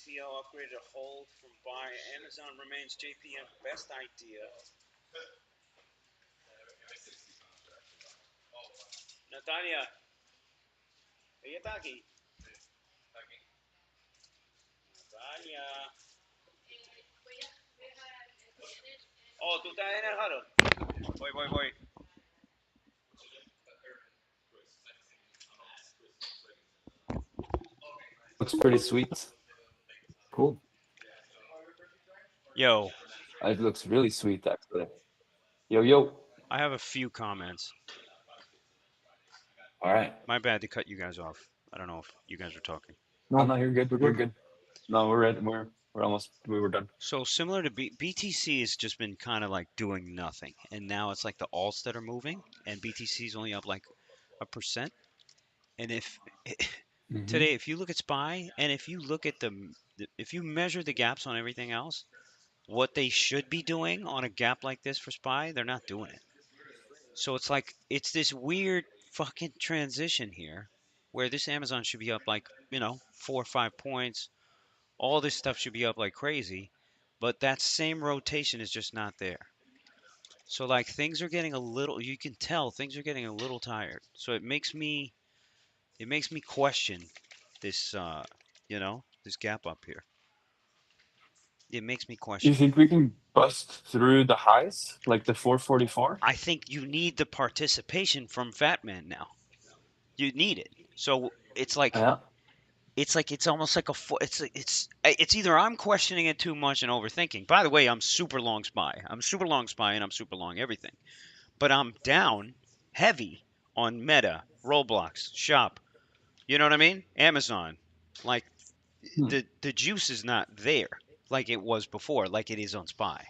FTL upgrade to hold from buy. Amazon remains JPM best idea. Natalia, ella está aquí. Natalia. Oh, tú estás en el huddle. Voy. Looks pretty sweet. Cool. Yo, It looks really sweet, actually. Yo. I have a few comments. All right. My bad to cut you guys off. I don't know if you guys are talking. No, you're good. You're good. No, we're ready. We were done. So similar to BTC has just been kind of like doing nothing, and now it's like the alts that are moving, and BTC is only up like 1%. And if Mm-hmm. today, if you look at SPY, and if you look at if you measure the gaps on everything else, what they should be doing on a gap like this for SPY, they're not doing it. So it's like it's this weird fucking transition here, where this Amazon should be up like 4 or 5 points. All this stuff should be up like crazy, but that same rotation is just not there. So like things are getting a little, you can tell things are getting a little tired. So it makes me question this this gap up here. It makes me You question it. think we can bust through the highs, like the 444? I think you need the participation from Fat Man now. You need it. So Yeah. it's almost like it's either I'm questioning it too much and overthinking. By the way, I'm super long SPY. I'm super long SPY and I'm super long everything. But I'm down heavy on Meta, Roblox, Shop. You know what I mean? Amazon. Like Hmm. the juice is not there like it was before, like it is on SPY.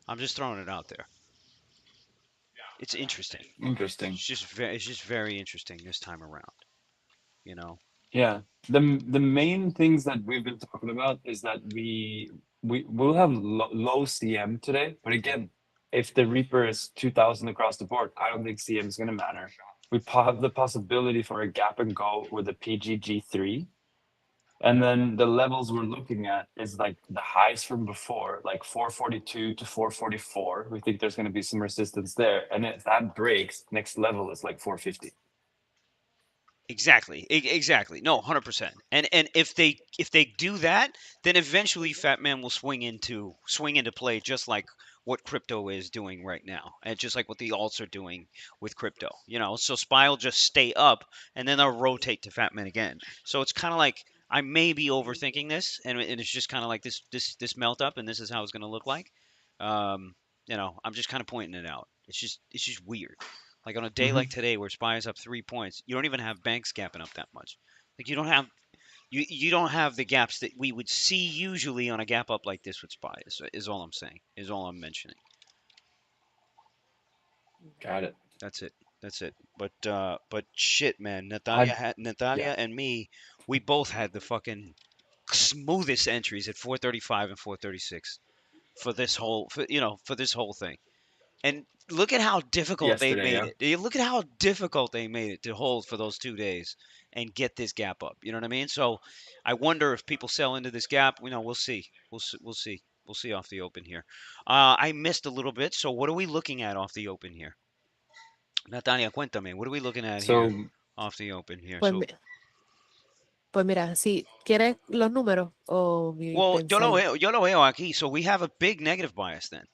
I'm just throwing it out there. It's interesting. Interesting. It's just very interesting this time around. You know. Yeah. The main things that we've been talking about is that we'll have low CM today, but again, if the Reaper is 2000 across the board, I don't think CM is going to matter. We have the possibility for a gap and go with a PGG3. And then the levels we're looking at is like the highs from before, like 442 to 444. We think there's going to be some resistance there. And if that breaks, next level is like 450. Exactly. No, 100%. And if they do that, then eventually Fat Man will swing into play just like what crypto is doing right now, and just like what the alts are doing with crypto. So SPY will just stay up, and then they'll rotate to Fat Man again. So it's kind of like I may be overthinking this, and it's just kind of like this melt up, and this is how it's going to look like. I'm just kind of pointing it out. It's just weird. Like on a day Mm-hmm. like today where SPY is up 3 points, you don't even have banks gapping up that much. Like you don't have the gaps that we would see usually on a gap up like this with SPY. Is all I'm saying. Is all I'm mentioning. Got it. That's it. That's it. But shit, man, I, yeah. Natalia and me, we both had the fucking smoothest entries at 435 and 436 for this whole thing. And look at how difficult they Yesterday, made yeah. it. Look at how difficult they made it to hold for those 2 days and get this gap up. You know what I mean? So I wonder if people sell into this gap. We'll see. We'll see. We'll see off the open here. I missed a little bit. So what are we looking at off the open here? Natalia, cuéntame. What are we looking at here So off the open here? Pues, So, pues mira, si quieres los números o well, pensar. yo lo veo aquí. So we have a big negative bias then.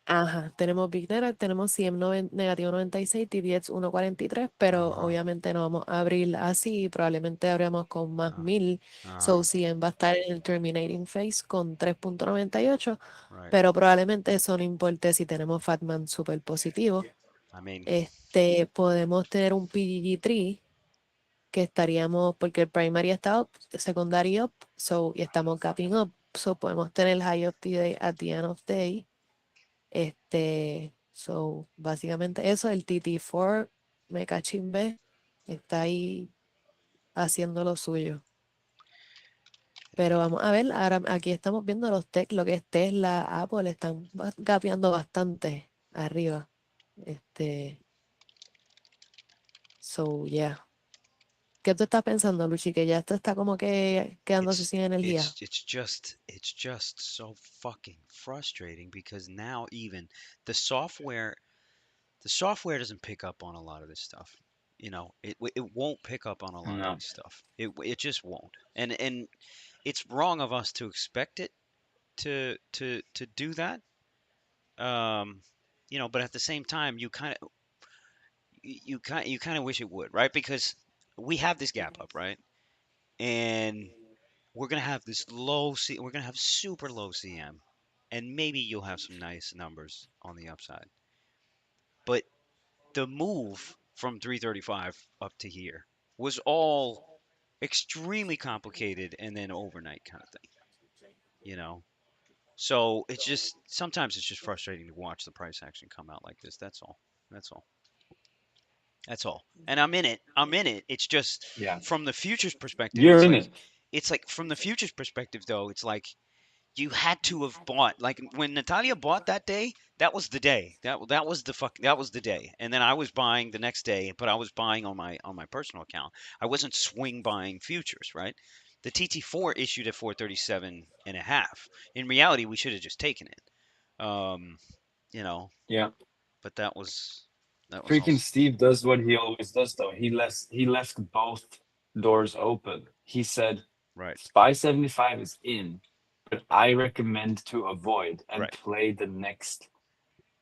Ajá, tenemos Big Data, tenemos CM negativo 96, TDX 143, pero Ajá. obviamente no vamos a abrir así y probablemente abramos con más Uh, 1000. So uh, CM va a estar en el terminating phase con 3.98, right. pero probablemente eso no importe si tenemos Fatman súper positivo. I mean, Podemos tener un PGG3 que estaríamos, porque el primary está up, el secondary up, so, y estamos capping up, so podemos tener el high of the day at the end of day. So, básicamente eso, el TT4 me cachimbe, está ahí haciendo lo suyo. Pero vamos a ver, ahora aquí estamos viendo los tech, lo que es Tesla, Apple, están gapeando bastante arriba. So, yeah. ¿Qué tú estás pensando, Luchi? Que ya esto está como que quedándose It's sin energía. it's just so fucking frustrating because now even the software the software doesn't pick up on a lot of this stuff. You know, it won't pick up on a lot of No. this stuff. It just won't. And it's wrong of us to expect it to do that. Um, you know, but at the same time, you kind of wish it would, right? Because we have this gap up, right? And we're gonna have this we're gonna have super low CM, and maybe you'll have some nice numbers on the upside. But the move from 335 up to here was all extremely complicated and then overnight kind of thing, you know. So it's just sometimes it's just frustrating to watch the price action come out like this. That's all. That's all. That's all. And I'm in it. I'm in it. It's just Yeah. from the futures perspective. You're in it. It's like from the futures perspective though. It's like you had to have bought like when Natalia bought that day. That was the day. That was the that was the day. And then I was buying the next day, but I was buying on my personal account. I wasn't swing buying futures, right? The TT4 issued at 437 and a half. In reality, we should have just taken it. You know, Yeah. but that was all Freaking Steve does what he always does though. He left both doors open. He said right. 575 is in, but I recommend to avoid and Right. play the next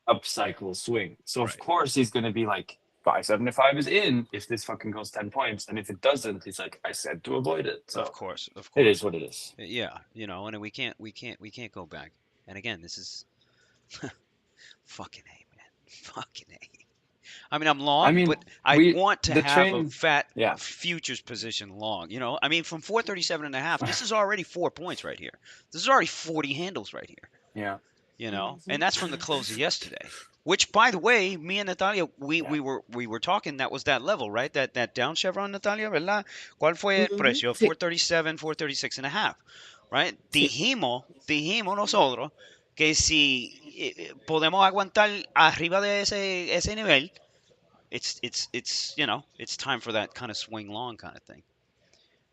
upcycle swing. So of Right. course he's gonna be like 575 is in if this fucking goes 10 points. And if it doesn't, he's like, I said to avoid it. Of So course. Of it is course. what it is. Yeah, you know, and we can't go back. And again, this is fucking A, man. Fucking A. I mean, I'm I long, mean, but I we want to the have a train, fat yeah, futures position long, you know? I mean, from 437 and a half, this is already 4 points right here. This is already 40 handles right here, yeah, you know? And Ujú. that's from the close of yesterday. Which, by the way, me and Natalia, yeah. we were talking. That was that level, right? That down chevron, Natalia, ¿verdad? ¿Cuál fue el Ujú. precio? Sí, 437, 436 and a half, right? sí. Dijimos nosotros que si podemos aguantar arriba de ese nivel, it's you know it's time for that kind of swing long kind of thing.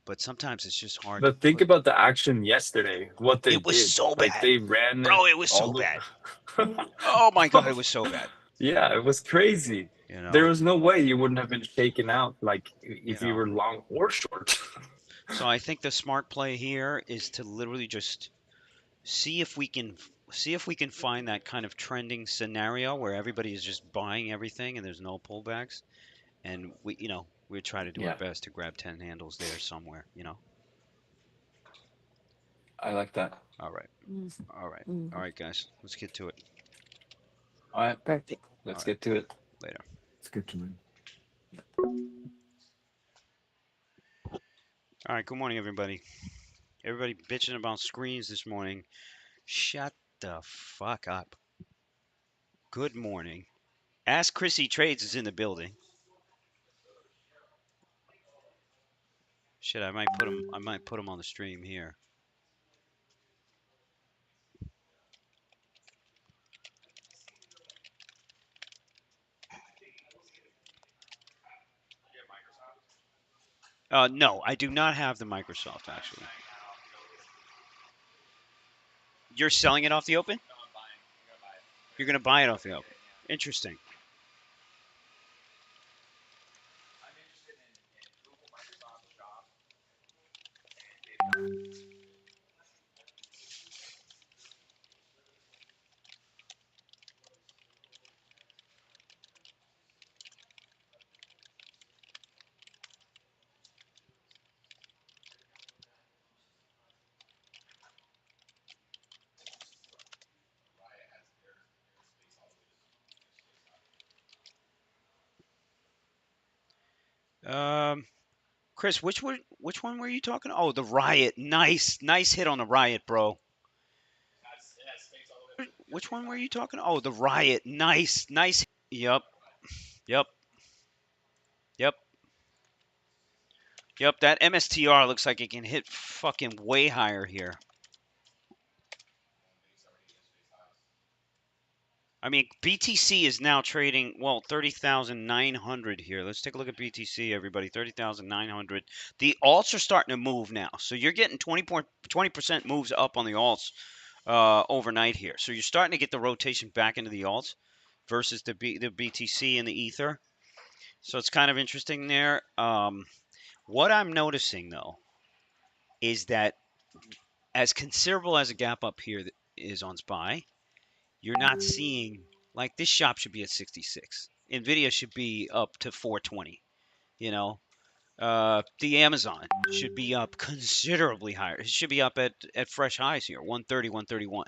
But sometimes it's just hard to But think put. about the action yesterday, what they It was did. so Like bad, they ran it bro. It was all so bad. the Oh my god, it was so bad. Yeah, it was crazy. You There know, was no way you wouldn't have been shaken out like you if you know. were long or short. So I think the smart play here is to literally just see if we can see if we can find that kind of trending scenario where everybody is just buying everything and there's no pullbacks, and we you know we try to do our Yeah, best to grab 10 handles there somewhere. You know. I like that. All right. Ujú, All right. All ujú. right, guys. Let's get to it. All right, Perfecto. All let's right. get to it. Later. Let's get to it. All right. Good morning, everybody. Everybody bitching about screens this morning. Shut the fuck up. Good morning. Ask Chrissy Trades is in the building. Shit, I might put him. I might put him on the stream here. No, I do not have the Microsoft actually. You're selling it off the open? You're gonna buy it off the open. Interesting. Um, Chris, which one were you talking? Oh, the Riot. Nice hit on the Riot, bro. Which one were you talking? Oh, the Riot. Nice. Yep, yep, yep, yep. That MSTR looks like it can hit fucking way higher here. I mean, BTC is now trading, well, 30,900 here. Let's take a look at BTC, everybody. 30,900. The alts are starting to move now. So you're getting 20% moves up on the alts overnight here. So you're starting to get the rotation back into the alts versus the BTC and the Ether. So it's kind of interesting there. What I'm noticing, though, is that as considerable as a gap up here is on SPY, you're not seeing like this shop should be at 66. Nvidia should be up to 420. You know, the Amazon should be up considerably higher. It should be up at fresh highs here, 130, 131.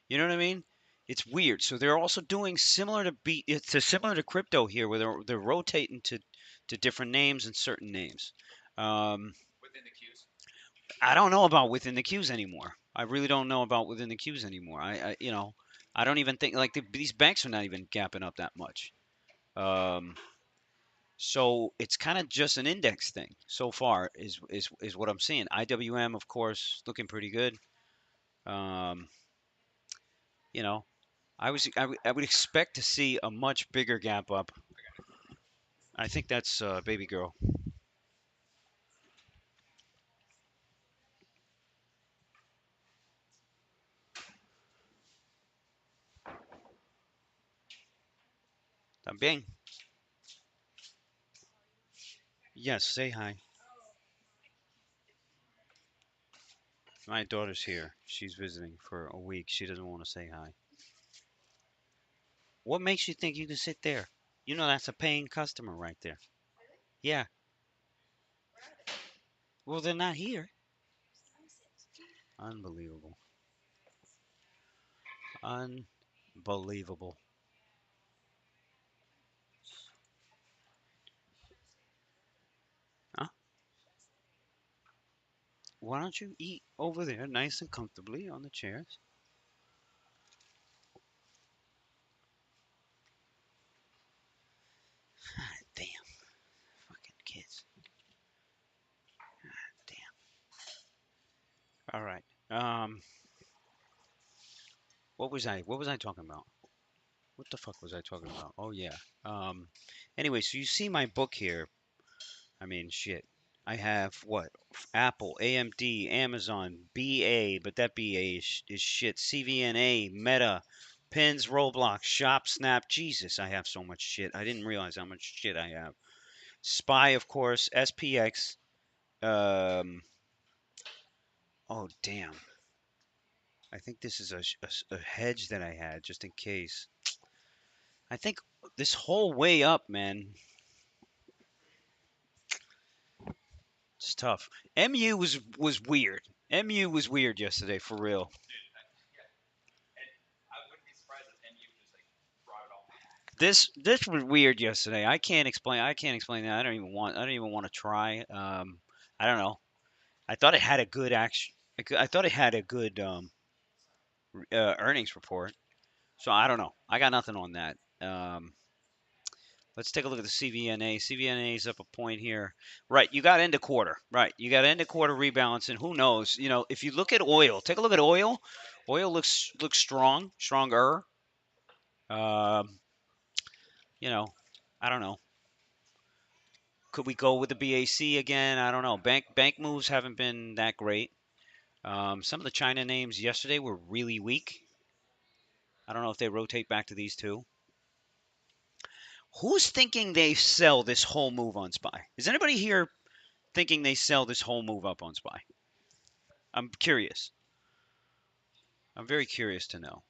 You know what I mean? It's weird. So they're also doing similar to similar to crypto here, where they're rotating to different names and certain names. Um, I don't know about within the queues anymore. I really don't know about within the queues anymore. I don't even think like these banks are not even gapping up that much. Um, so it's kind of just an index thing so far is what I'm seeing. IWM, of course, looking pretty good. Um, you know, I would expect to see a much bigger gap up. I think that's baby girl. También. Yes, say hi. My daughter's here. She's visiting for a week. She doesn't want to say hi. What makes you think you can sit there? You know that's a paying customer right there. Yeah. Well, they're not here. Unbelievable. Unbelievable. Huh? Why don't you eat over there nice and comfortably on the chairs? Damn, fucking kids. Damn. All right. What was I talking about? What the fuck was I talking about? Oh yeah. Um anyway, so you see my book here. I mean, shit. I have what? Apple, AMD, Amazon, BA, but that BA is shit. CVNA, Meta, Pins, Roblox, Shop, Snap. Jesus, I have so much shit. I didn't realize how much shit I have. Spy, of course, SPX. Um, oh, damn. I think this is a hedge that I had just in case. I think this whole way up, man, it's tough. MU was weird. MU was weird yesterday for real. This was weird yesterday. I can't explain that. I don't even want to try. I don't know. I thought it had a good action. I thought it had a good earnings report. So I don't know. I got nothing on that. Let's take a look at the CVNA. CVNA is up a point here. Right, you got end of quarter. Right, you got end of quarter rebalancing. Who knows? You know, if you look at oil, take a look at oil. Oil looks strong, stronger. Um, you know, I don't know. Could we go with the BAC again? I don't know. Bank moves haven't been that great. Some of the China names yesterday were really weak. I don't know if they rotate back to these two. Who's thinking they sell this whole move on SPY? Is anybody here thinking they sell this whole move up on SPY? I'm curious. I'm very curious to know.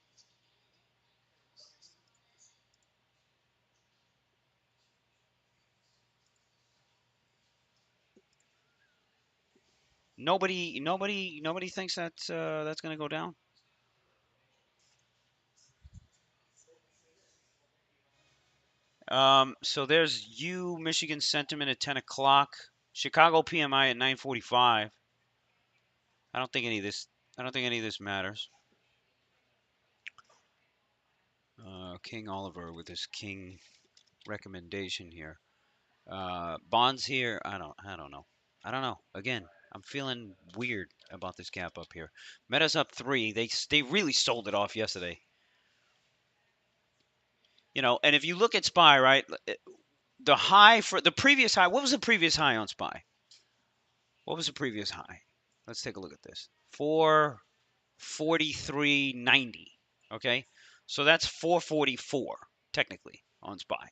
Nobody thinks that's going to go down. So there's Michigan sentiment at 10 o'clock. Chicago PMI at 9:45. I don't think any of this. I don't think any of this matters. King Oliver with his king recommendation here. Bonds here. I don't know. I don't know. Again, I'm feeling weird about this gap up here. Meta's up 3. They really sold it off yesterday. And if you look at SPY, right, the high for the previous high, what was the previous high on SPY? What was the previous high? Let's take a look at this. 443.90. Okay, so that's 444 technically on SPY.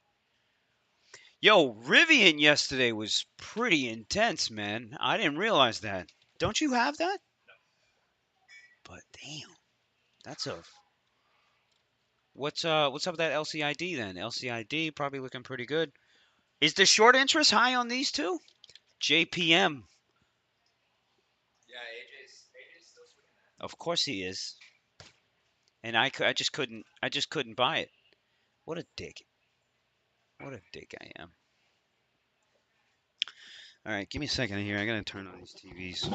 Yo, Rivian yesterday was pretty intense, man. I didn't realize that. Don't you have that? But damn, that's a what's up with that LCID then? LCID probably looking pretty good. Is the short interest high on these two? JPM, of course he is, and I just couldn't buy it. What a dick! What a dick I am. All right, give me a second here. I gotta turn on these TVs.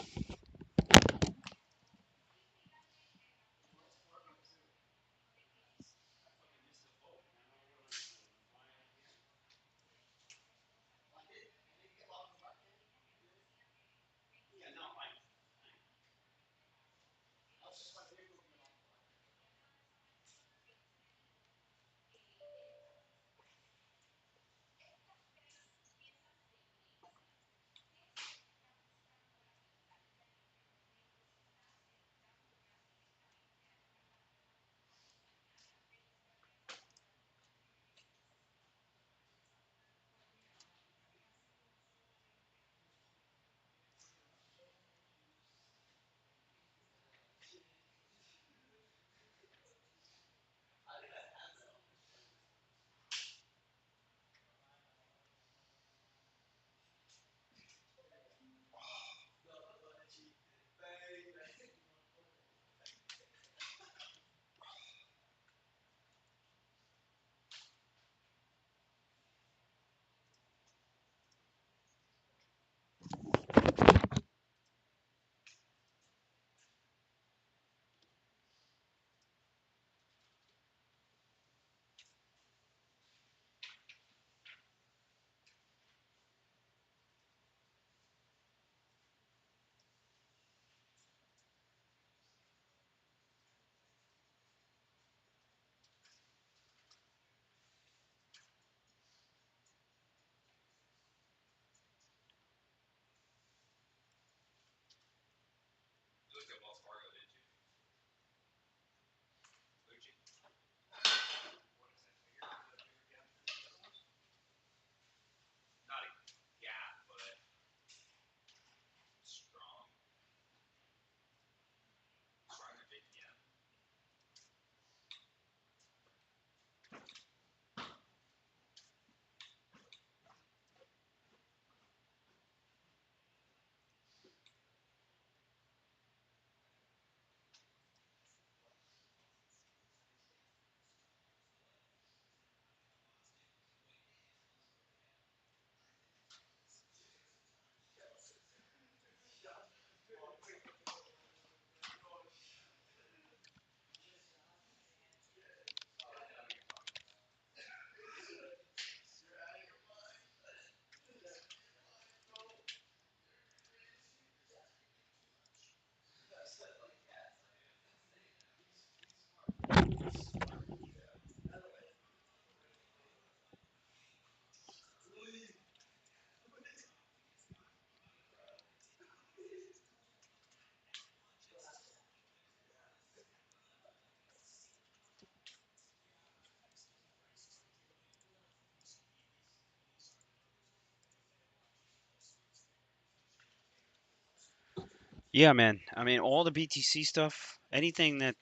Yeah, man. I mean, all the BTC stuff, anything that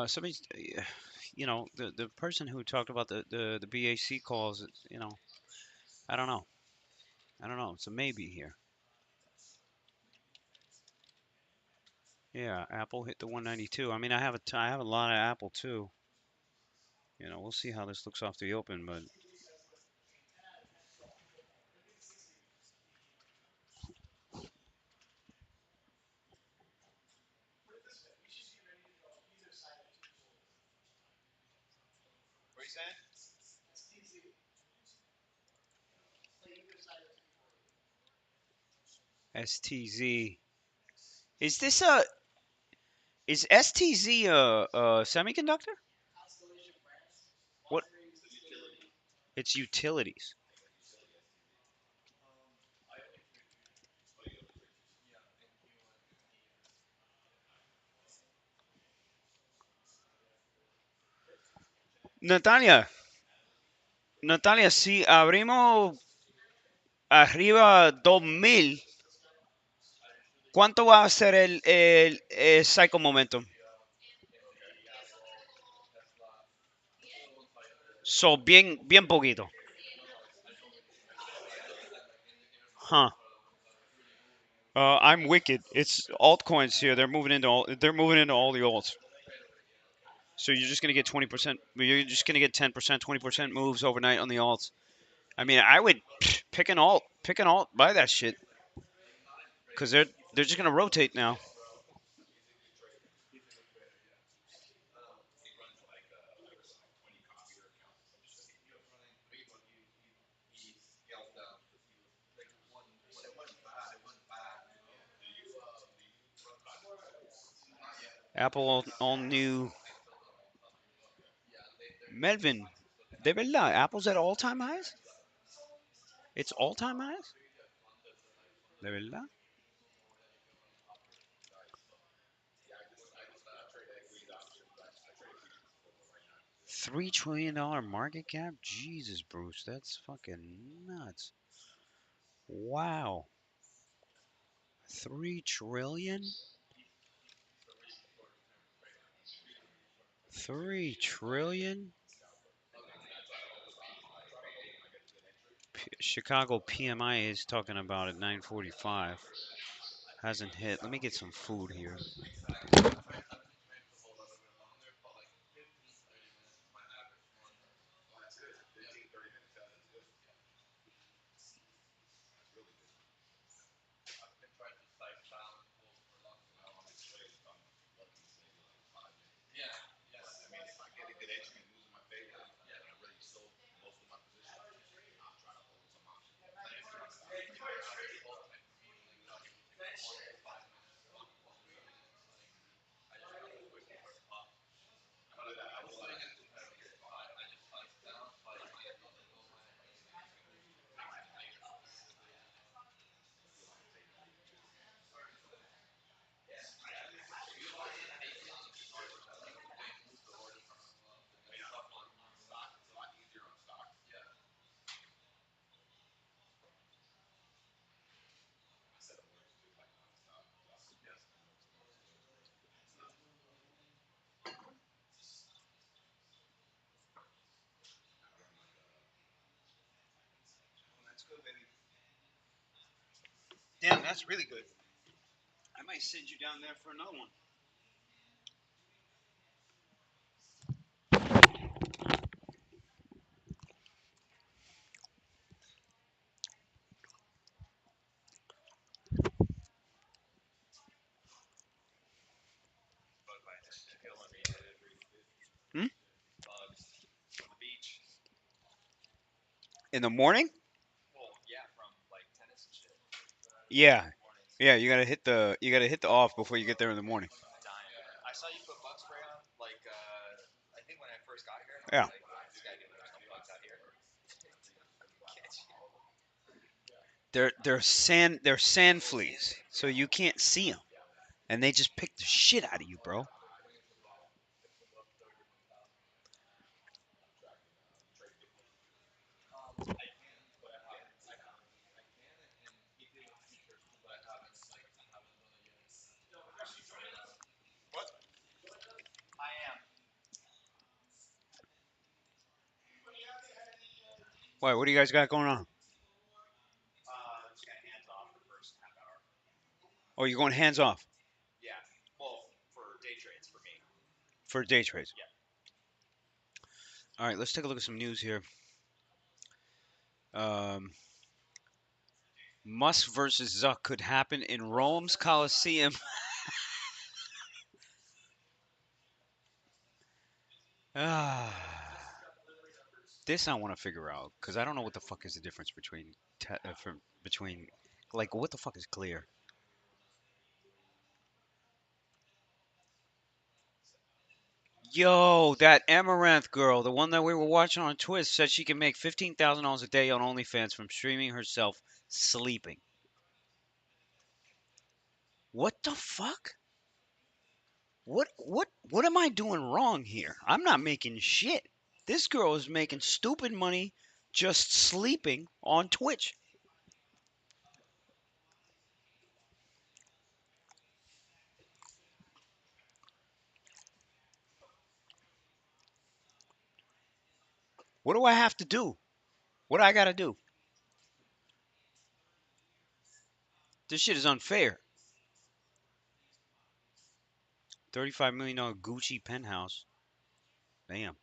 somebody's, the person who talked about the BAC calls, I don't know. I don't know. It's a maybe here. Yeah, Apple hit the 192. I mean, I have a lot of Apple too. We'll see how this looks off the open, but STZ. Is this a Is STZ a semiconductor? What? It's utilities. Natalia, Natalia, si abrimos arriba 2000, ¿cuánto va a ser el cycle momentum? So, bien poquito. Huh. I'm wicked. It's altcoins here. They're moving into all the alts. So you're just gonna get 20%. You're just gonna get 10%, 20% moves overnight on the alts. I mean, I would pick an alt, buy that shit, because they're just gonna rotate now. Apple all new. Melvin, de verdad, Apple's at all time highs. It's all time highs. De verdad. $3 trillion market cap. Jesus, Bruce, that's fucking nuts. Wow. 3 trillion. 3 trillion. Chicago PMI is talking about at 945. Hasn't hit. Let me get some food here. Damn, that's really good. I might send you down there for another one. Hmm? In the morning? Yeah. Yeah, you gotta hit the off before you get there in the morning. Yeah. They're sand fleas, so you can't see them, and they just pick the shit out of you, bro. Why? What do you guys got going on? Oh, you're going hands off for day trades. All right, let's take a look at some news here. Um, Musk versus Zuck could happen in Rome's Colosseum. Ah, this I want to figure out because I don't know what the fuck is the difference between between like what the fuck is clear. Yo, that Amaranth girl, the one that we were watching on Twitch, said she can make $15,000 a day on OnlyFans from streaming herself sleeping. What the fuck? What am I doing wrong here? I'm not making shit. This girl is making stupid money just sleeping on Twitch. What do I have to do? What do I gotta do? This shit is unfair. $35 million Gucci penthouse. Damn.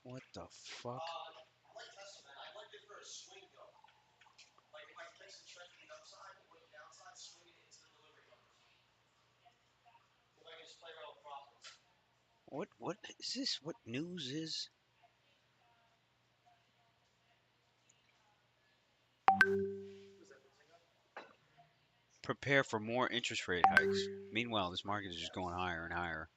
What the fuck? What is this? What news is? Prepare for more interest rate hikes. Meanwhile, this market is just going higher and higher.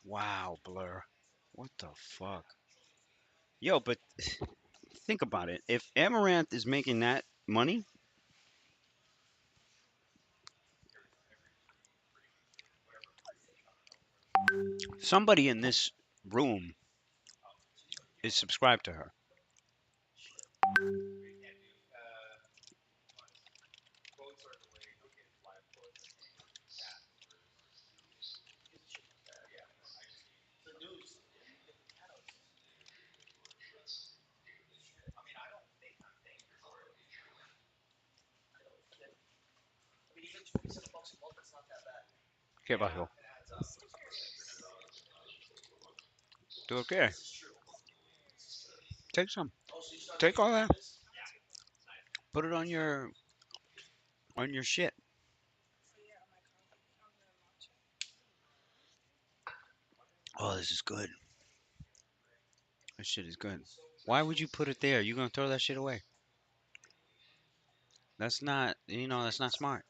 Wow, Blur. What the fuck? Yo, but think about it. If Amaranth is making that money, somebody in this room is subscribed to her. ¿Qué bajó? Do okay. Take some. Take all that. Put it on your shit. Oh, this is good. This shit is good. Why would you put it there? You gonna throw that shit away? That's not, that's not smart.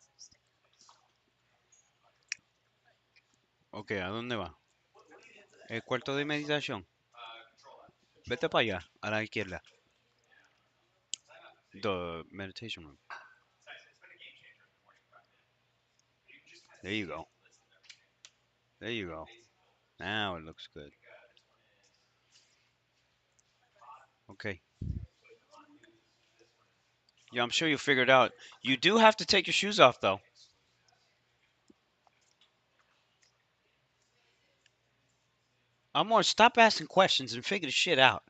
Okay, ¿a dónde va? El cuarto de meditación. Vete para allá, a la izquierda. The meditation room. There you go. There you go. Now it looks good. Okay. Yeah, I'm sure you'll figure it out. You do have to take your shoes off, though. Amor, stop asking questions and figure the shit out.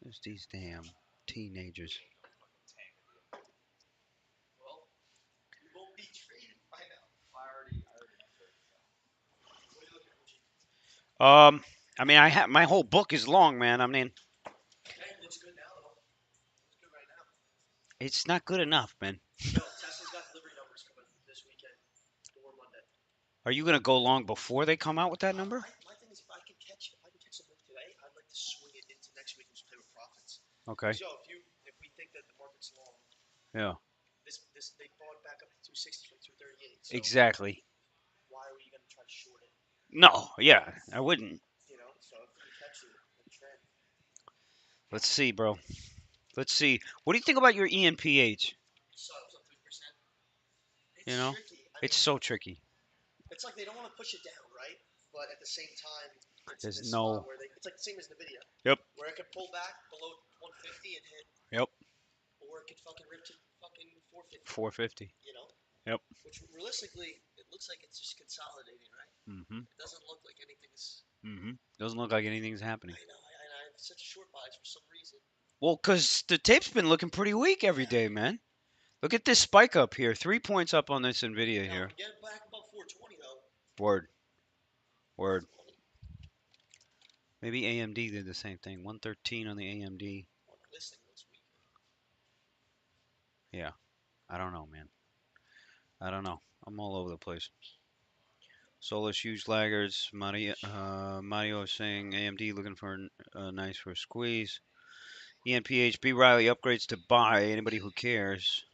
There's these damn teenagers. Um, I mean, I have my whole book is long, man. I mean, it's not good enough, man. Are you gonna go long before they come out with that number? Okay. Yeah. Exactly. No, yeah, I wouldn't. Let's see, bro. Let's see. What do you think about your ENPH? You know, it's so tricky. There's no. Yep. Yep. 450. Yep. Mm-hmm. Mm-hmm. Doesn't look like anything's happening. Well, because the tape's been looking pretty weak every day, man. Look at this spike up here. 3 points up on this NVIDIA here. Word. Word. Maybe AMD did the same thing. 113 on the AMD. Listing looks weak. Yeah, I don't know, man. I don't know. I'm all over the place. Solus huge laggards. Mario saying AMD looking for nice for a squeeze. ENPH B Riley upgrades to buy. Anybody who cares.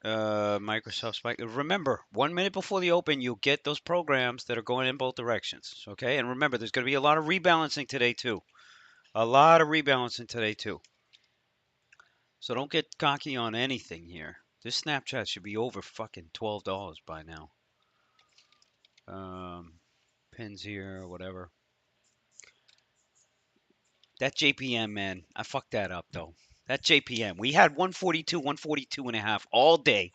Microsoft Spike. Remember, 1 minute before the open, you'll get those programs that are going in both directions. Okay, and remember, there's going to be a lot of rebalancing today too. A lot of rebalancing today too. So don't get cocky on anything here. This Snapchat should be over fucking $12 by now. Pins here, whatever. That JPM, man, I fucked that up though. That JPM, we had 142, 142 and a half all day.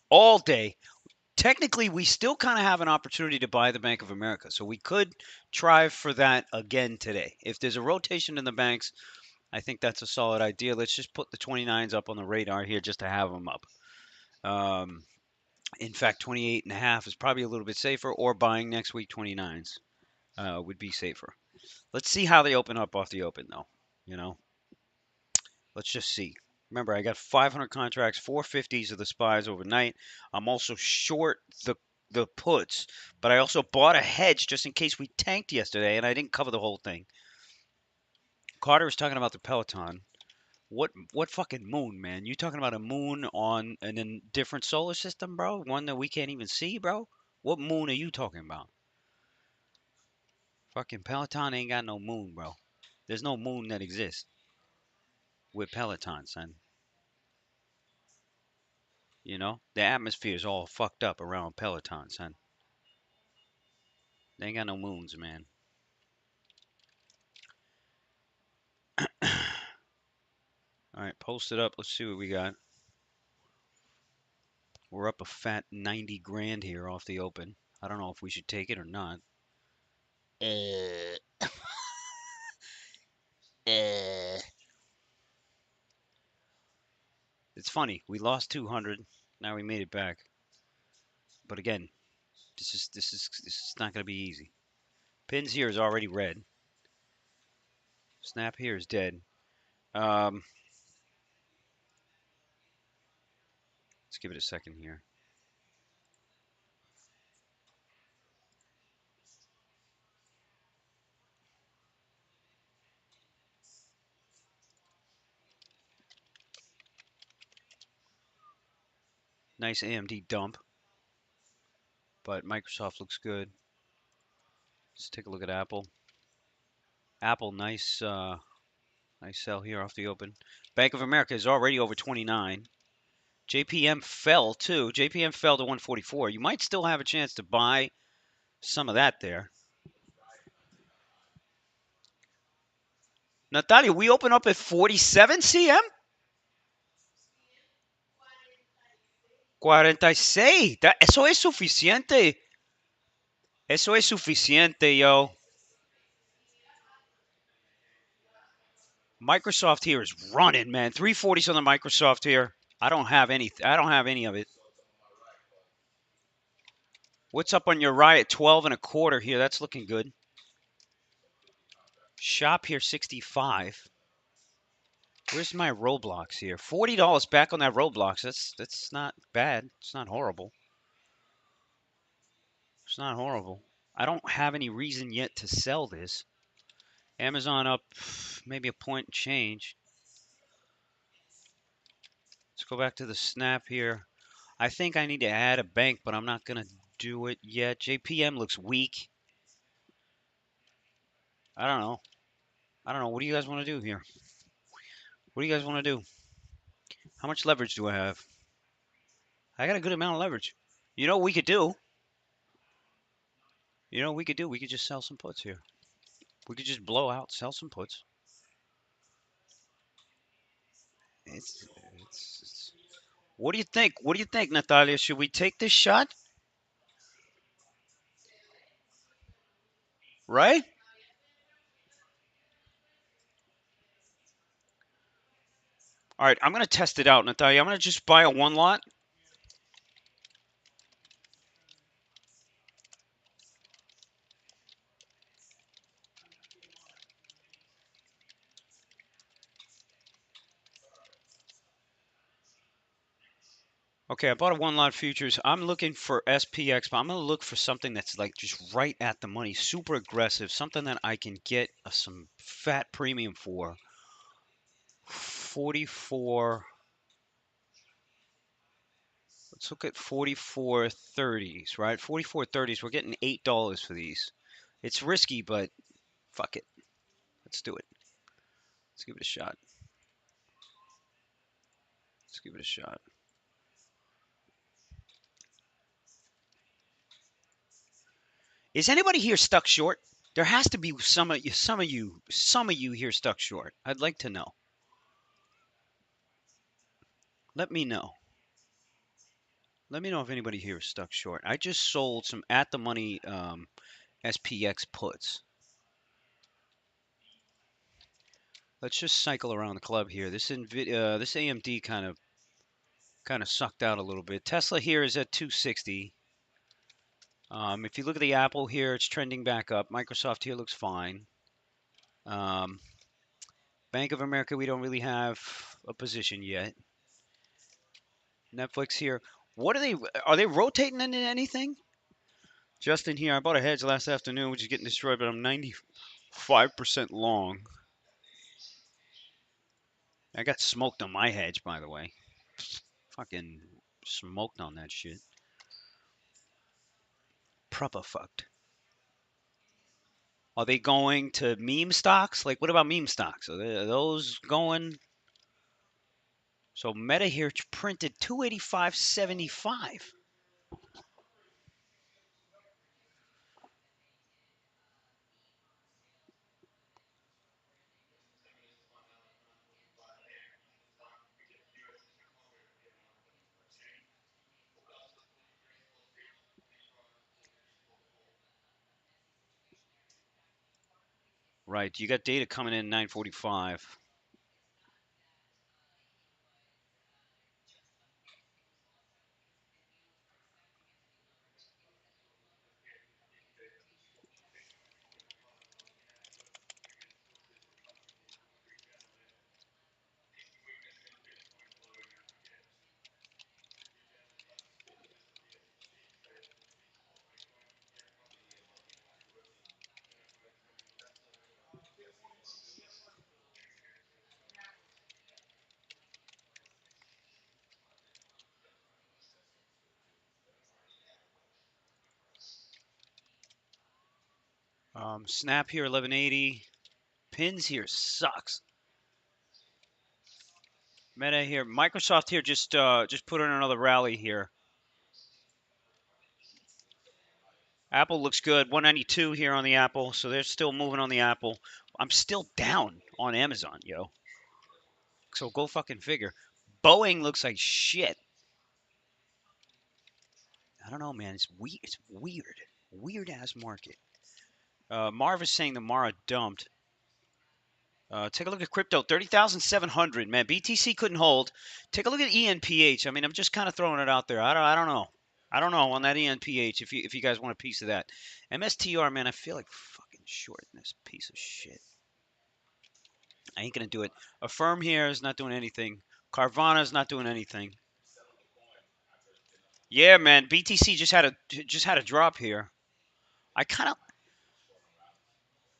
All day. Technically, we still kind of have an opportunity to buy the Bank of America. So we could try for that again today. If there's a rotation in the banks, I think that's a solid idea. Let's just put the 29s up on the radar here just to have them up. In fact, 28 and a half is probably a little bit safer, or buying next week 29s would be safer. Let's see how they open up off the open, though. You know, let's just see. Remember, I got 500 contracts, 450s of the spies overnight. I'm also short the puts, but I also bought a hedge just in case we tanked yesterday, and I didn't cover the whole thing. Carter was talking about the Peloton. What fucking moon, man? You talking about a moon on a different solar system, bro? One that we can't even see, bro? What moon are you talking about? Fucking Peloton ain't got no moon, bro. There's no moon that exists with Peloton, son. You know, the atmosphere's all fucked up around Peloton, son. They ain't got no moons, man. All right, post it up. Let's see what we got. We're up a fat 90 grand here off the open. I don't know if we should take it or not. Uh, uh. It's funny. We lost 200. Now we made it back. But again, this is not going to be easy. Pins here is already red. Snap here is dead. Let's give it a second here. Nice AMD dump, but Microsoft looks good. Let's take a look at Apple. Apple, nice sell here off the open. Bank of America is already over 29. JPM fell too. JPM fell to 144. You might still have a chance to buy some of that there. Natalia, we open up at 47 CM? 46. Eso es suficiente. Eso es suficiente, yo. Microsoft here is running, man. 340s on the Microsoft here. I don't have any of it. What's up on your Riot? 12 and a quarter here. That's looking good. Shop here 65. Where's my Roblox here? $40 back on that Roblox. That's not bad. It's not horrible. It's not horrible. I don't have any reason yet to sell this. Amazon up maybe a point and change. Let's go back to the snap here. I think I need to add a bank, but I'm not going to do it yet. JPM looks weak. I don't know. What do you guys want to do here? What do you guys want to do? How much leverage do I have? I got a good amount of leverage. You know what we could do? We could just sell some puts here. We could just blow out, sell some puts. It's What do you think? What do you think, Natalia? Should we take this shot? Right? All right, I'm going to test it out, Natalia. I'm going to just buy a one lot. Okay, I bought a one lot futures. I'm looking for SPX, but I'm gonna look for something that's like just right at the money, super aggressive, something that I can get some fat premium for. 44. Let's look at 44.30s, right? 44.30s. We're getting $8 for these. It's risky, but fuck it. Let's do it. Let's give it a shot. Let's give it a shot. Is anybody here stuck short? There has to be some of you here stuck short. I'd like to know. Let me know. Let me know if anybody here is stuck short. I just sold some at the money SPX puts. Let's just cycle around the club here. This this AMD kind of sucked out a little bit. Tesla here is at 260. If you look at the Apple here, it's trending back up. Microsoft here looks fine. Um, Bank of America, we don't really have a position yet. Netflix here. What are they? Are they rotating into anything? Justin here. I bought a hedge last afternoon, which is getting destroyed, but I'm 95% long. I got smoked on my hedge, by the way. Fucking smoked on that shit. Proper fucked. Are they going to meme stocks? Like, what about meme stocks? Are those going? So Meta here printed 285.75. Right. You got data coming in 9:45. Snap here 1180. Pins here sucks. Meta here. Microsoft here just put in another rally here. Apple looks good. 192 here on the Apple, so they're still moving on the Apple. I'm still down on Amazon, yo. So go fucking figure. Boeing looks like shit. I don't know, man. It's weird. It's weird. Weird ass market. Marv is saying the Mara dumped. Take a look at crypto, 30,700. Man, BTC couldn't hold. Take a look at ENPH. I mean, I'm just kind of throwing it out there. I don't know. I don't know on that ENPH if you guys want a piece of that. MSTR, man, I feel like fucking shorting this piece of shit. I ain't gonna do it. Affirm here is not doing anything. Carvana is not doing anything. Yeah, man, BTC just had a drop here. I kind of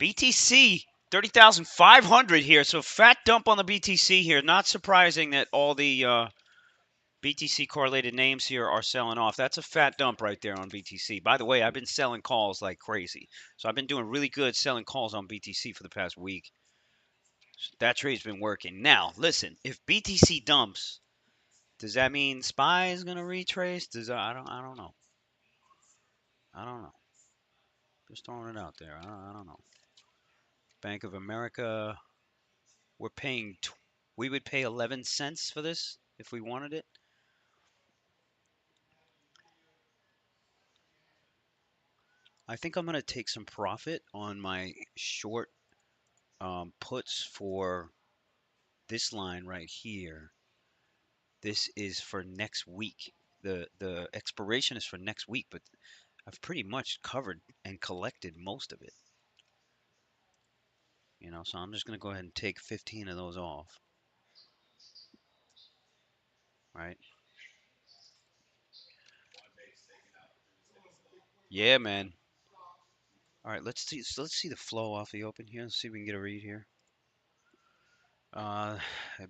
BTC 30,500 here, so fat dump on the BTC here. Not surprising that all the BTC correlated names here are selling off. That's a fat dump right there on BTC. By the way, I've been selling calls like crazy, so I've been doing really good selling calls on BTC for the past week. So that trade's been working. Now, listen, if BTC dumps, does that mean SPY is gonna retrace? I don't know. I don't know. Just throwing it out there. I don't know. Bank of America, we're paying. We would pay 11 cents for this if we wanted it. I think I'm gonna take some profit on my short puts for this line right here. This is for next week. The expiration is for next week, but I've pretty much covered and collected most of it. So I'm just gonna go ahead and take 15 of those off. Right? Yeah, man. All right, let's see. So let's see the flow off the open here. Let's see if we can get a read here. I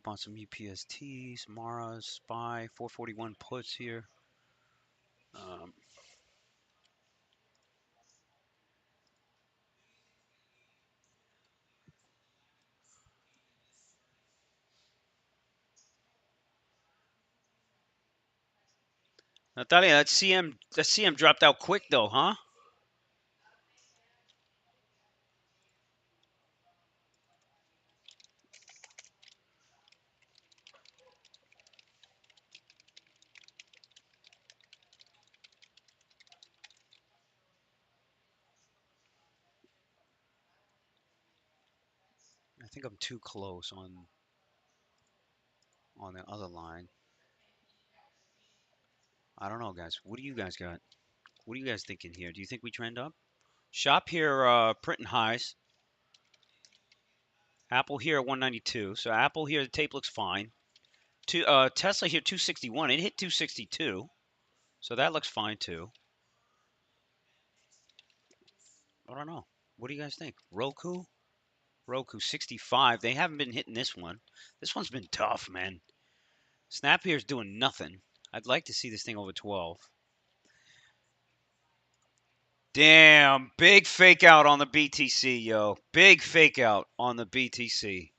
bought some UPSTs, Mara, SPY, 441 puts here. Um, Natalia, that CM dropped out quick though, huh? I think I'm too close on the other line. I don't know, guys. What do you guys got? What are you guys thinking here? Do you think we trend up? Shop here, printing highs. Apple here at 192. So Apple here, the tape looks fine. Tesla here 261. It hit 262. So that looks fine too. I don't know. What do you guys think? Roku 65. They haven't been hitting this one. This one's been tough, man. Snap here's doing nothing. I'd like to see this thing over 12. Damn, big fake out on the BTC, yo. Big fake out on the BTC.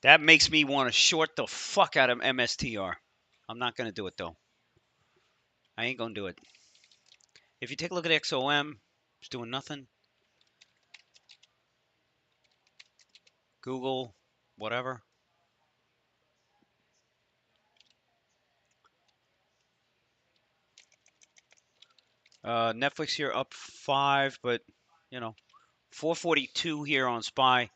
That makes me want to short the fuck out of MSTR. I'm not going to do it, though. I ain't going to do it. If you take a look at XOM, it's doing nothing. Google, whatever. Netflix here up 5, but, you know, 442 here on SPY.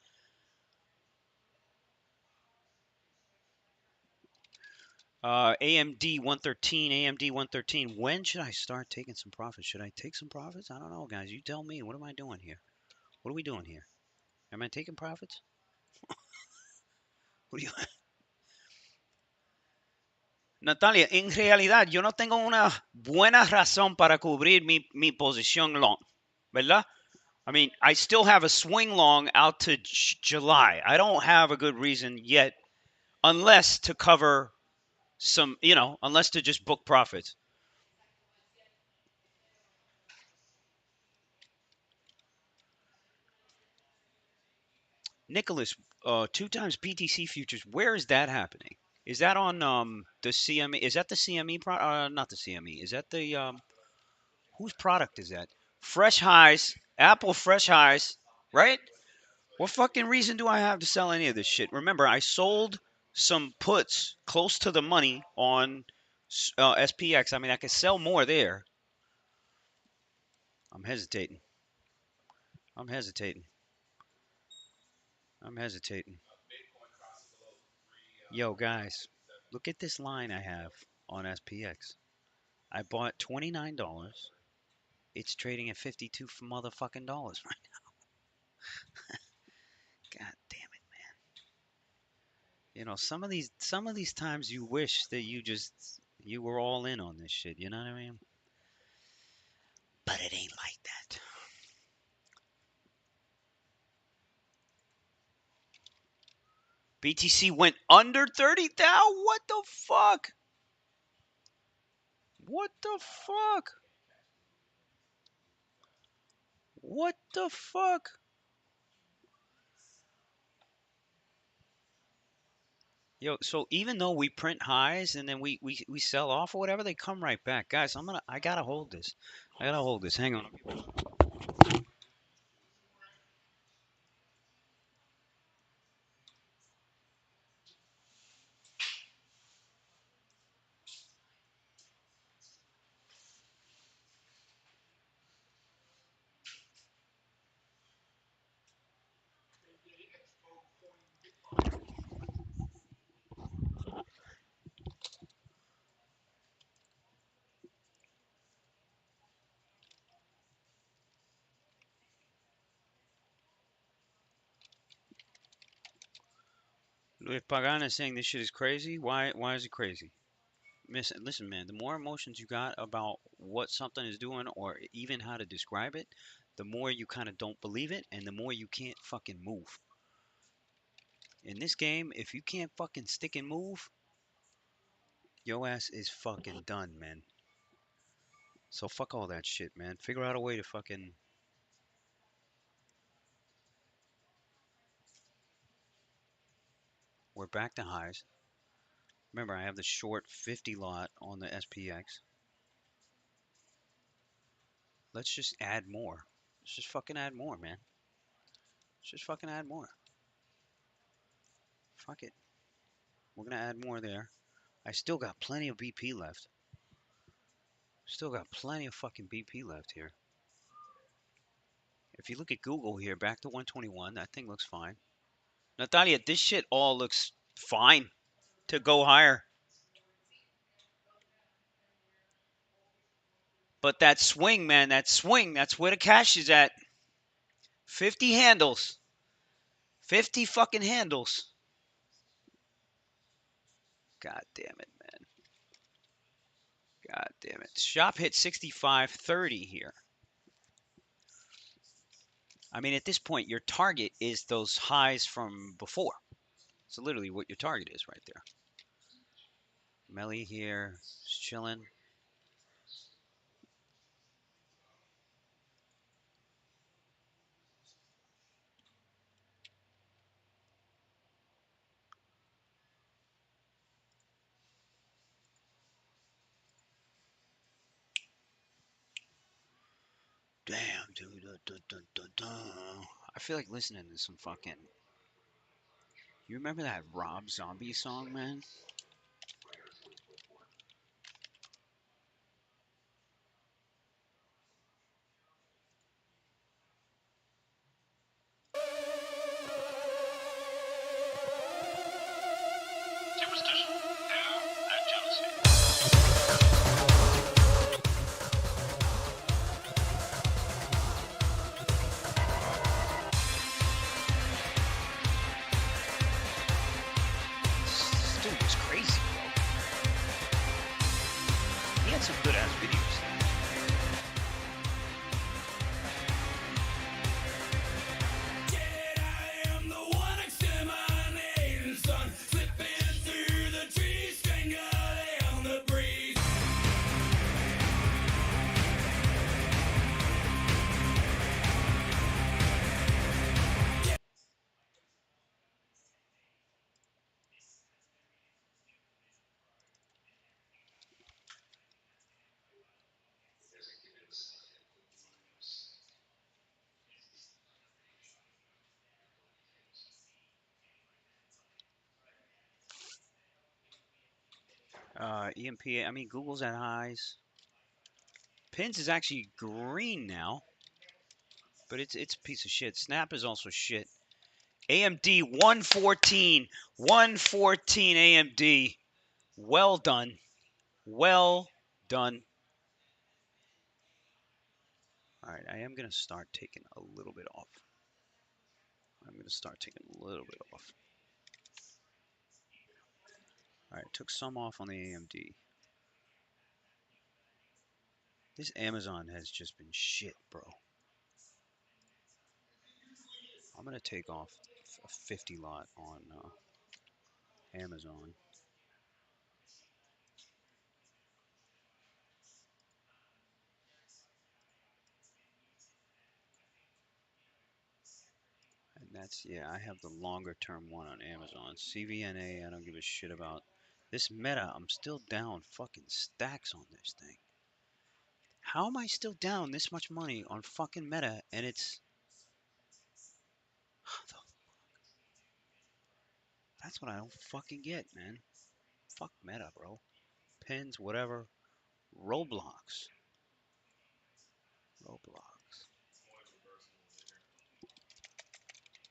AMD 113, AMD 113. When should I start taking some profits? Should I take some profits? I don't know, guys. You tell me. What am I doing here? What are we doing here? Am I taking profits? What do you... Natalia, en realidad yo no tengo una buena razón para cubrir mi posición long, ¿verdad? I mean, I still have a swing long out to July. I don't have a good reason yet, unless to cover some, unless to just book profits. Nicholas, 2 times BTC futures. Where is that happening? Is that on the CME? Is that the CME not the CME. Is that the whose product is that? Fresh highs, Apple fresh highs, right? What fucking reason do I have to sell any of this shit? Remember, I sold some puts close to the money on SPX. I mean, I could sell more there. I'm hesitating. I'm hesitating. I'm hesitating. Yo, guys, look at this line I have on SPX. I bought $29. It's trading at 52 motherfucking dollars right now. God damn it. Some of these times you wish that you were all in on this shit, you know what I mean? But it ain't like that. BTC went under 30,000? What the fuck? What the fuck? What the fuck? Yo, so even though we print highs and then we sell off or whatever, they come right back. Guys, I gotta hold this. I gotta hold this. Hang on. Luis Pagan is saying this shit is crazy. Why is it crazy? Listen, man. The more emotions you got about what something is doing, or even how to describe it, the more you kind of don't believe it, and the more you can't fucking move. In this game, if you can't fucking stick and move, your ass is fucking done, man. So fuck all that shit, man. Figure out a way to fucking. We're back to highs. Remember, I have the short 50 lot on the SPX. Let's just add more. Let's just fucking add more, man. Let's just fucking add more. Fuck it. We're gonna add more there. I still got plenty of BP left. Still got plenty of fucking BP left here. If you look at Google here, back to 121, that thing looks fine. Natalia, this shit all looks fine to go higher. But that swing, man, that swing, that's where the cash is at. 50 handles. 50 fucking handles. God damn it, man. God damn it. Shop hit 65.30 here. I mean, at this point, your target is those highs from before. So literally what your target is right there. Melly here, just chilling. Damn, dude. I feel like listening to some fucking. You remember that Rob Zombie song, man? This dude was crazy, bro. He had some good ass videos. EMP, I mean, Google's at highs. Pins is actually green now, but it's a piece of shit. Snap is also shit. AMD 114, 114 AMD. Well done. Well done. All right, I am going to start taking a little bit off. I'm going to start taking a little bit off. All right, took some off on the AMD. This Amazon has just been shit, bro. I'm going to take off a 50 lot on Amazon. And that's, yeah, I have the longer term one on Amazon. CVNA, I don't give a shit about. This Meta, I'm still down fucking stacks on this thing. How am I still down this much money on fucking Meta and it's. That's what I don't fucking get, man. Fuck Meta, bro. Pins, whatever. Roblox. Roblox.